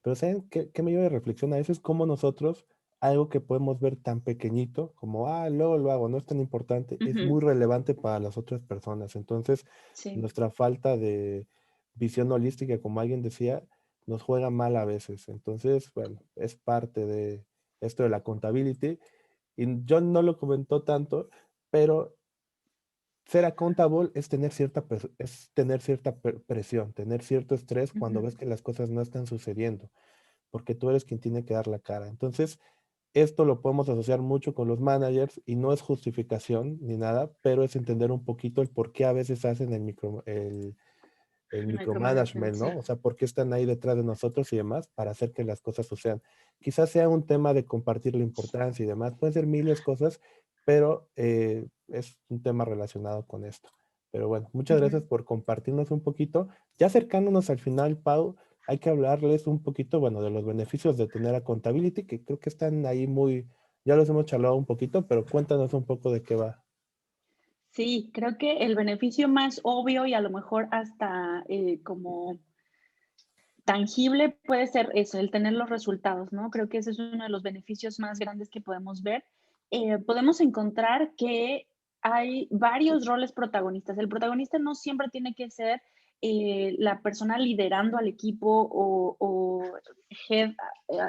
Pero ¿saben qué me lleva de reflexión? A veces como nosotros, algo que podemos ver tan pequeñito, como, luego lo hago, no es tan importante, es Ujú, muy relevante para las otras personas. Entonces, sí. nuestra falta de visión holística, como alguien decía, nos juega mal a veces. Entonces, bueno, es parte de esto de la accountability. Y John no lo comentó tanto, pero ser accountable es tener cierta presión, tener cierto estrés cuando Ujú, ves que las cosas no están sucediendo, porque tú eres quien tiene que dar la cara. Entonces, esto lo podemos asociar mucho con los managers y no es justificación ni nada, pero es entender un poquito el por qué a veces hacen el micromanagement, micromanagement, ¿no? sí. O sea, por qué están ahí detrás de nosotros y demás para hacer que las cosas sucedan. Quizás sea un tema de compartir la importancia y demás, pueden ser miles de cosas, pero es un tema relacionado con esto. Pero bueno, muchas Ujú. gracias por compartirnos un poquito. Ya acercándonos al final, Pau, hay que hablarles un poquito, bueno, de los beneficios de tener accountability, que creo que están ahí ya los hemos charlado un poquito, pero cuéntanos un poco de qué va. Sí, creo que el beneficio más obvio y a lo mejor hasta como tangible puede ser eso, el tener los resultados, ¿no? Creo que ese es uno de los beneficios más grandes que podemos ver. Podemos encontrar que hay varios roles protagonistas. El protagonista no siempre tiene que ser la persona liderando al equipo o head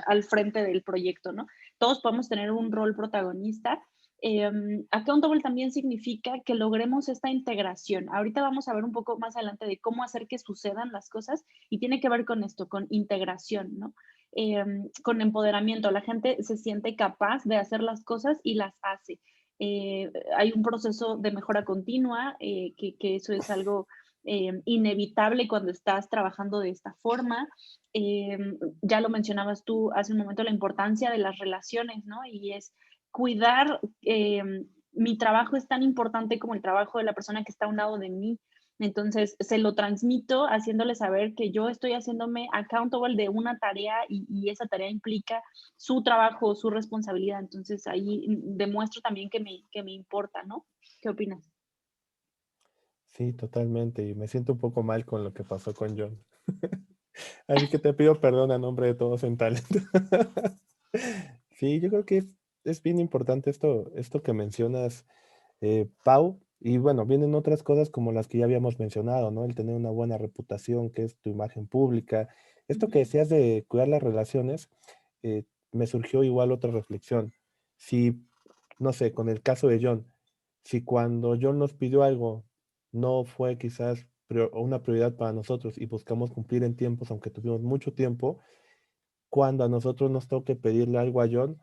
al frente del proyecto, ¿no? Todos podemos tener un rol protagonista. Accountable también significa que logremos esta integración. Ahorita vamos a ver un poco más adelante de cómo hacer que sucedan las cosas y tiene que ver con esto, con integración, ¿no? Con empoderamiento. La gente se siente capaz de hacer las cosas y las hace. Hay un proceso de mejora continua, que eso es algo inevitable cuando estás trabajando de esta forma. Eh, ya lo mencionabas tú hace un momento, la importancia de las relaciones, ¿no? Y es cuidar, mi trabajo es tan importante como el trabajo de la persona que está a un lado de mí. Entonces, se lo transmito haciéndole saber que yo estoy haciéndome accountable de una tarea y esa tarea implica su trabajo, su responsabilidad. Entonces, ahí demuestro también que me importa, ¿no? ¿Qué opinas? Sí, totalmente. Y me siento un poco mal con lo que pasó con John. Así que te pido perdón a nombre de todos en Talent. Sí, yo creo que es bien importante esto que mencionas, Pau. Y bueno, vienen otras cosas como las que ya habíamos mencionado, ¿no? El tener una buena reputación, que es tu imagen pública. Esto que Ujú, decías de cuidar las relaciones, me surgió igual otra reflexión. Si no sé, con el caso de John, si cuando John nos pidió algo no fue quizás una prioridad para nosotros y buscamos cumplir en tiempos, aunque tuvimos mucho tiempo, cuando a nosotros nos toque pedirle algo a John,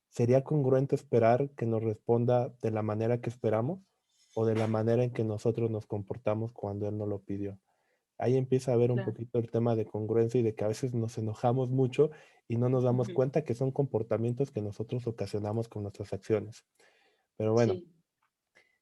¿sería congruente esperar que nos responda de la manera que esperamos o de la manera en que nosotros nos comportamos cuando él nos lo pidió? Ahí empieza a haber un Claro. poquito el tema de congruencia y de que a veces nos enojamos mucho y no nos damos Ujú. cuenta que son comportamientos que nosotros ocasionamos con nuestras acciones. Pero bueno, Sí,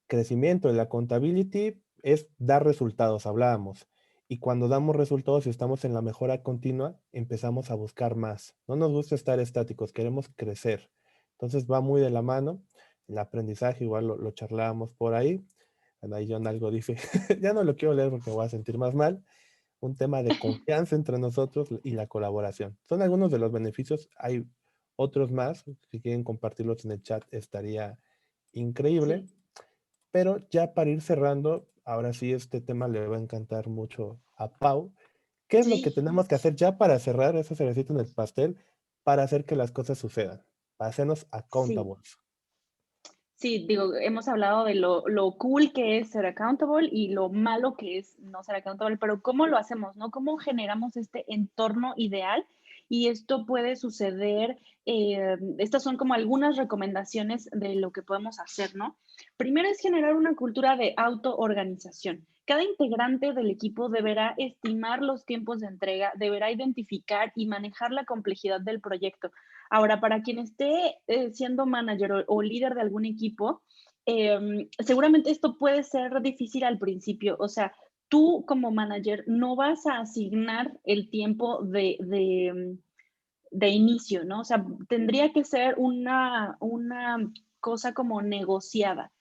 crecimiento en la accountability es dar resultados, hablábamos. Y cuando damos resultados y estamos en la mejora continua, empezamos a buscar más. No nos gusta estar estáticos, queremos crecer. Entonces va muy de la mano. El aprendizaje, igual lo charlábamos por ahí. Bueno, ahí John algo dice, ya no lo quiero leer porque me voy a sentir más mal. Un tema de confianza entre nosotros y la colaboración. Son algunos de los beneficios. Hay otros más. Si quieren compartirlos en el chat, estaría increíble. sí, Pero ya para ir cerrando, ahora sí este tema le va a encantar mucho a Pau. ¿Qué es lo que sí, tenemos que hacer ya para cerrar ese cerecito en el pastel para hacer que las cosas sucedan? Para hacernos sí. accountables. Sí, digo, hemos hablado de lo cool que es ser accountable y lo malo que es no ser accountable, pero ¿cómo lo hacemos, no? ¿Cómo generamos este entorno ideal? Y esto puede suceder, estas son como algunas recomendaciones de lo que podemos hacer, ¿no? Primero es generar una cultura de autoorganización. Cada integrante del equipo deberá estimar los tiempos de entrega, deberá identificar y manejar la complejidad del proyecto. Ahora, para quien esté siendo manager o líder de algún equipo, seguramente esto puede ser difícil al principio. O sea, tú como manager no vas a asignar el tiempo de inicio, ¿no? O sea, tendría que ser una cosa como negociada.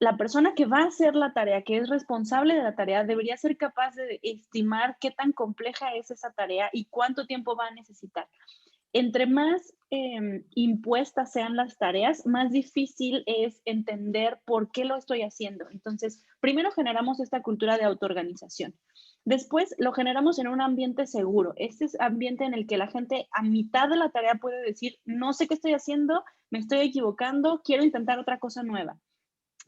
La persona que va a hacer la tarea, que es responsable de la tarea, debería ser capaz de estimar qué tan compleja es esa tarea y cuánto tiempo va a necesitar. Entre más impuestas sean las tareas, más difícil es entender por qué lo estoy haciendo. Entonces, primero generamos esta cultura de autoorganización. Después lo generamos en un ambiente seguro. Este es ambiente en el que la gente a mitad de la tarea puede decir, no sé qué estoy haciendo, me estoy equivocando, quiero intentar otra cosa nueva.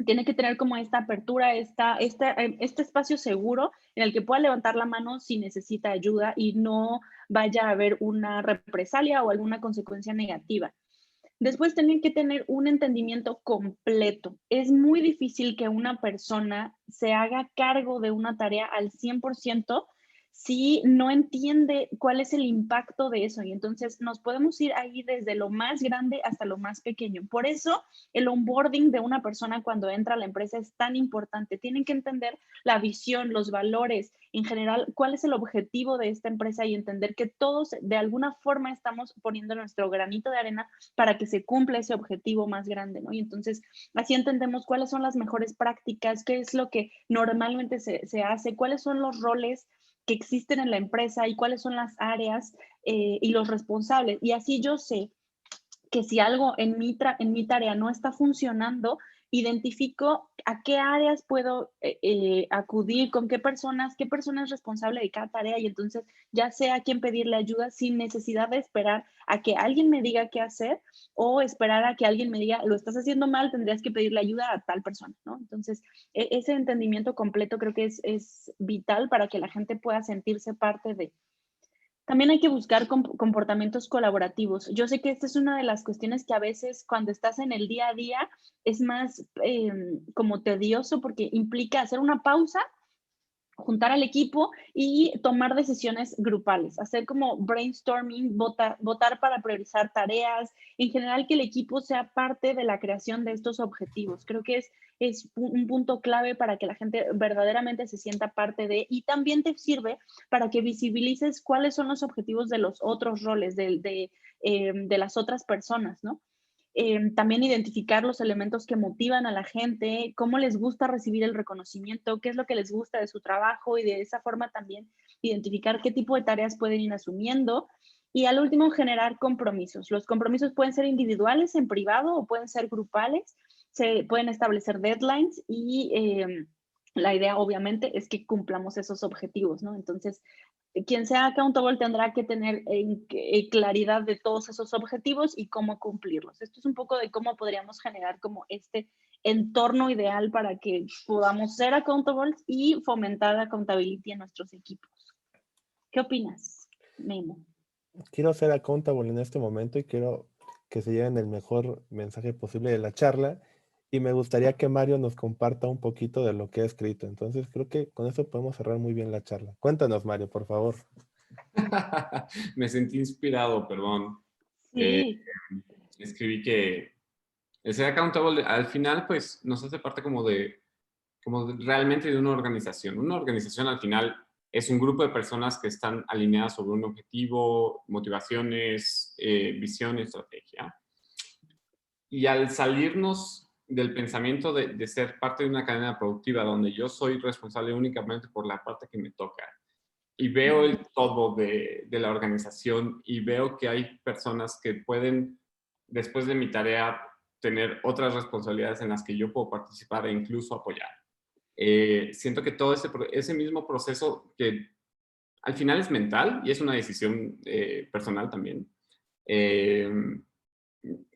Tiene que tener como esta apertura, este espacio seguro en el que pueda levantar la mano si necesita ayuda y no vaya a haber una represalia o alguna consecuencia negativa. Después tienen que tener un entendimiento completo. Es muy difícil que una persona se haga cargo de una tarea al 100% si no entiende cuál es el impacto de eso. Y entonces nos podemos ir ahí desde lo más grande hasta lo más pequeño. Por eso el onboarding de una persona cuando entra a la empresa es tan importante. Tienen que entender la visión, los valores, en general, cuál es el objetivo de esta empresa y entender que todos de alguna forma estamos poniendo nuestro granito de arena para que se cumpla ese objetivo más grande, ¿no? Y entonces así entendemos cuáles son las mejores prácticas, qué es lo que normalmente se hace, cuáles son los roles que existen en la empresa y cuáles son las áreas y los responsables. Y así yo sé que si algo en mi tarea no está funcionando, identifico a qué áreas puedo acudir, con qué persona es responsable de cada tarea y entonces ya sé a quién pedirle ayuda sin necesidad de esperar a que alguien me diga qué hacer o esperar a que alguien me diga, lo estás haciendo mal, tendrías que pedirle ayuda a tal persona, ¿no? Entonces, ese entendimiento completo creo que es vital para que la gente pueda sentirse parte de. También hay que buscar comportamientos colaborativos. Yo sé que esta es una de las cuestiones que a veces cuando estás en el día a día es más como tedioso porque implica hacer una pausa, juntar al equipo y tomar decisiones grupales, hacer como brainstorming, votar para priorizar tareas, en general que el equipo sea parte de la creación de estos objetivos. Creo que es un punto clave para que la gente verdaderamente se sienta parte de y también te sirve para que visibilices cuáles son los objetivos de los otros roles, de las otras personas, ¿no? También identificar los elementos que motivan a la gente, cómo les gusta recibir el reconocimiento, qué es lo que les gusta de su trabajo y de esa forma también identificar qué tipo de tareas pueden ir asumiendo. Y al último, generar compromisos. Los compromisos pueden ser individuales, en privado o pueden ser grupales. Se pueden establecer deadlines y la idea obviamente es que cumplamos esos objetivos, ¿no? Entonces, quien sea accountable tendrá que tener claridad de todos esos objetivos y cómo cumplirlos. Esto es un poco de cómo podríamos generar como este entorno ideal para que podamos ser accountables y fomentar accountability en nuestros equipos. ¿Qué opinas, Memo? Quiero ser accountable en este momento y quiero que se lleven el mejor mensaje posible de la charla. Y me gustaría que Mario nos comparta un poquito de lo que ha escrito. Entonces creo que con eso podemos cerrar muy bien la charla. Cuéntanos, Mario, por favor. Me sentí inspirado, perdón. Sí. Escribí que el ser accountable al final pues nos hace parte realmente de una organización. Una organización al final es un grupo de personas que están alineadas sobre un objetivo, motivaciones, visión y estrategia. Y al salirnos del pensamiento de ser parte de una cadena productiva donde yo soy responsable únicamente por la parte que me toca y veo el todo de la organización y veo que hay personas que pueden, después de mi tarea, tener otras responsabilidades en las que yo puedo participar e incluso apoyar. Siento que todo ese mismo proceso que al final es mental y es una decisión personal también,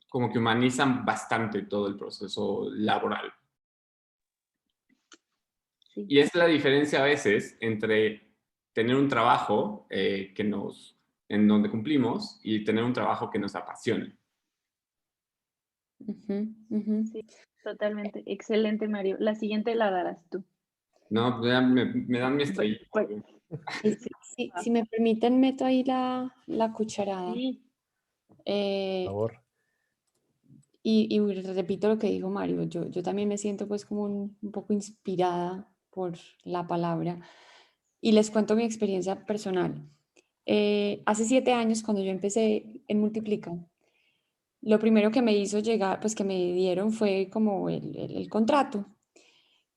como que humanizan bastante todo el proceso laboral. Sí. Y es la diferencia a veces entre tener un trabajo en donde cumplimos y tener un trabajo que nos apasione. Sí, totalmente. Excelente, Mario. La siguiente la darás tú. No, ya me dan mi estrellita. Si me permiten, meto ahí la cucharada. Sí. Por favor. Y repito lo que dijo Mario, yo también me siento pues como un poco inspirada por la palabra. Y les cuento mi experiencia personal. Hace 7 años, cuando yo empecé en Multiplica, lo primero que me hizo llegar, pues que me dieron fue como el contrato.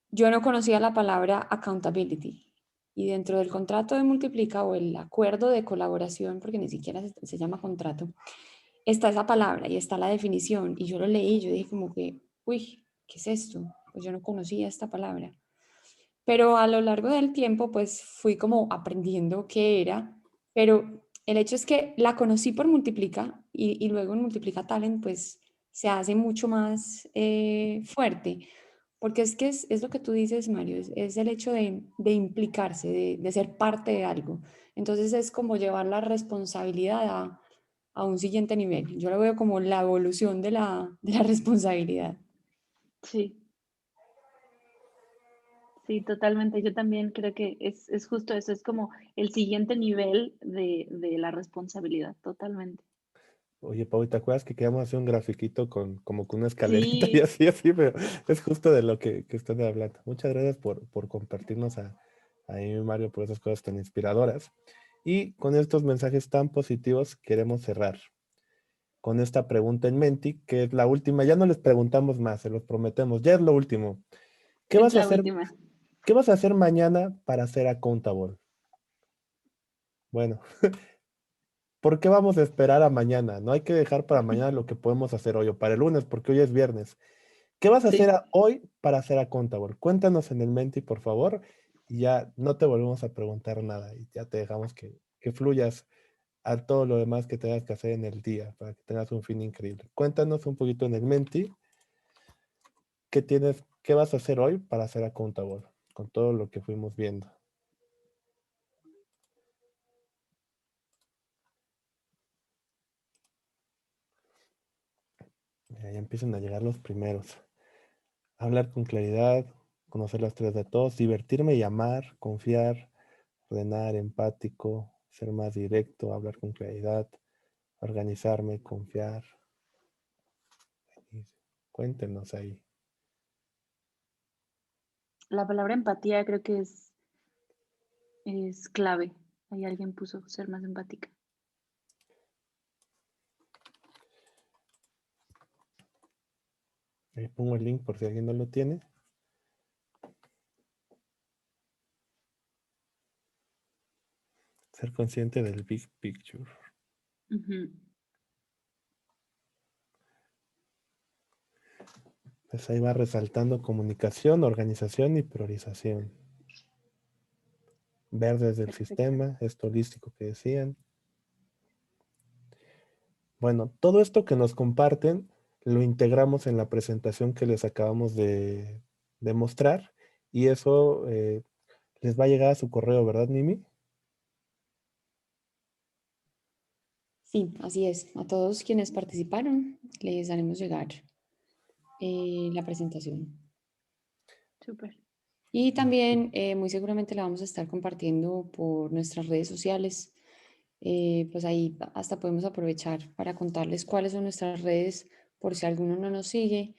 Yo no conocía la palabra accountability. Y dentro del contrato de Multiplica o el acuerdo de colaboración, porque ni siquiera se llama contrato, está esa palabra y está la definición. Y yo lo leí y yo dije como que, uy, ¿qué es esto? Pues yo no conocía esta palabra. Pero a lo largo del tiempo, pues fui como aprendiendo qué era. Pero el hecho es que la conocí por Multiplica y luego en Multiplica Talent, pues se hace mucho más fuerte. Porque es que es lo que tú dices, Mario, es el hecho de implicarse, de ser parte de algo. Entonces es como llevar la responsabilidad a un siguiente nivel. Yo lo veo como la evolución de la responsabilidad. Sí. Sí, totalmente. Yo también creo que es justo eso, es como el siguiente nivel de la responsabilidad, totalmente. Oye, Pau, ¿te acuerdas que queríamos hacer un grafiquito como con una escalerita y Sí, así, pero es justo de lo que están hablando. Muchas gracias por compartirnos a mí, Mario, por esas cosas tan inspiradoras. Y con estos mensajes tan positivos queremos cerrar con esta pregunta en mente, que es la última. Ya no les preguntamos más, se los prometemos. Ya es lo último. ¿Qué es vas a la hacer? última. ¿Qué vas a hacer mañana para ser accountable? Bueno, ¿por qué vamos a esperar a mañana? No hay que dejar para mañana lo que podemos hacer hoy o para el lunes, porque hoy es viernes. ¿Qué vas a hacer Sí. hoy para ser accountable? Cuéntanos en el Menti, por favor, y ya no te volvemos a preguntar nada y ya te dejamos que fluyas a todo lo demás que tengas que hacer en el día para que tengas un fin increíble. Cuéntanos un poquito en el Menti, qué vas a hacer hoy para ser accountable con todo lo que fuimos viendo. Ya empiezan a llegar los primeros. Hablar con claridad, conocer las tres de todos, divertirme y amar, confiar, ordenar, empático, ser más directo, hablar con claridad, organizarme, confiar. Cuéntenos ahí. La palabra empatía creo que es clave. Ahí alguien puso ser más empática. Ahí pongo el link por si alguien no lo tiene. Ser consciente del big picture. Pues ahí va resaltando comunicación, organización y priorización. ver desde el Perfecto. sistema, esto holístico que decían. Bueno, todo esto que nos comparten lo integramos en la presentación que les acabamos de mostrar y eso les va a llegar a su correo, ¿verdad, Mimi? Sí, así es. A todos quienes participaron les haremos llegar la presentación. Súper. Y también muy seguramente la vamos a estar compartiendo por nuestras redes sociales. Pues ahí hasta podemos aprovechar para contarles cuáles son nuestras redes por si alguno no nos sigue.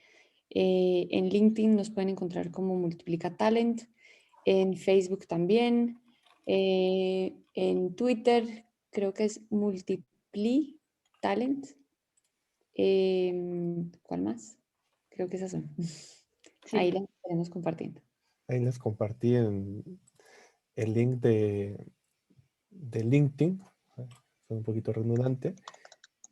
En LinkedIn nos pueden encontrar como Multiplica Talent, en Facebook también, en Twitter creo que es Multipli Talent. ¿Cuál más? Creo que esas son. Ahí Sí. las estaremos compartiendo. Ahí les compartí el link de LinkedIn, fue un poquito redundante.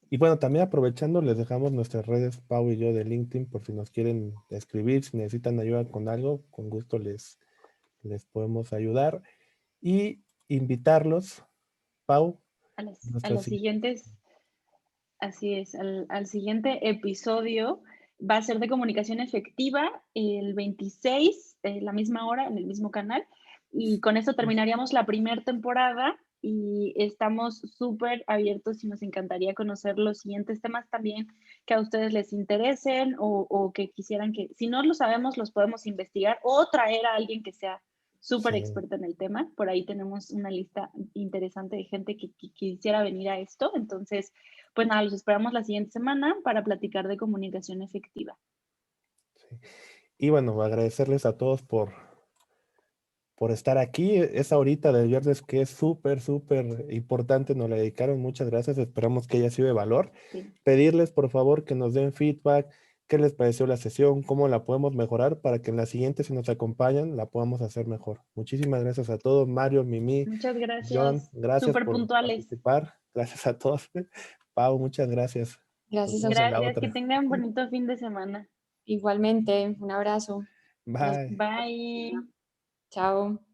Y bueno, también aprovechando, les dejamos nuestras redes, Pau y yo, de LinkedIn, por si nos quieren escribir, si necesitan ayuda con algo, con gusto les podemos ayudar. Y invitarlos, Pau, A nuestro las siguientes, así es, al siguiente episodio va a ser de comunicación efectiva el 26, la misma hora, en el mismo canal. Y con esto terminaríamos la primera temporada y estamos súper abiertos y nos encantaría conocer los siguientes temas también que a ustedes les interesen o que quisieran que, si no lo sabemos, los podemos investigar o traer a alguien que sea súper Sí. experta en el tema. Por ahí tenemos una lista interesante de gente que quisiera venir a esto. Entonces, pues nada, los esperamos la siguiente semana para platicar de comunicación efectiva. Sí. Y bueno, agradecerles a todos por estar aquí. Esa horita del viernes que es súper, súper importante, nos la dedicaron. Muchas gracias. Esperamos que haya sido de valor. Sí. Pedirles, por favor, que nos den feedback. ¿Qué les pareció la sesión? ¿Cómo la podemos mejorar para que en la siguiente, si nos acompañan, la podamos hacer mejor? Muchísimas gracias a todos. Mario, Mimi, Muchas John, gracias. gracias Súper por puntuales. participar. Gracias a todos. Pau, muchas gracias. Nos Gracias a vemos en ustedes. la Gracias, que otra. tengan bonito fin de semana. Igualmente, un abrazo. Bye. Bye. Chao.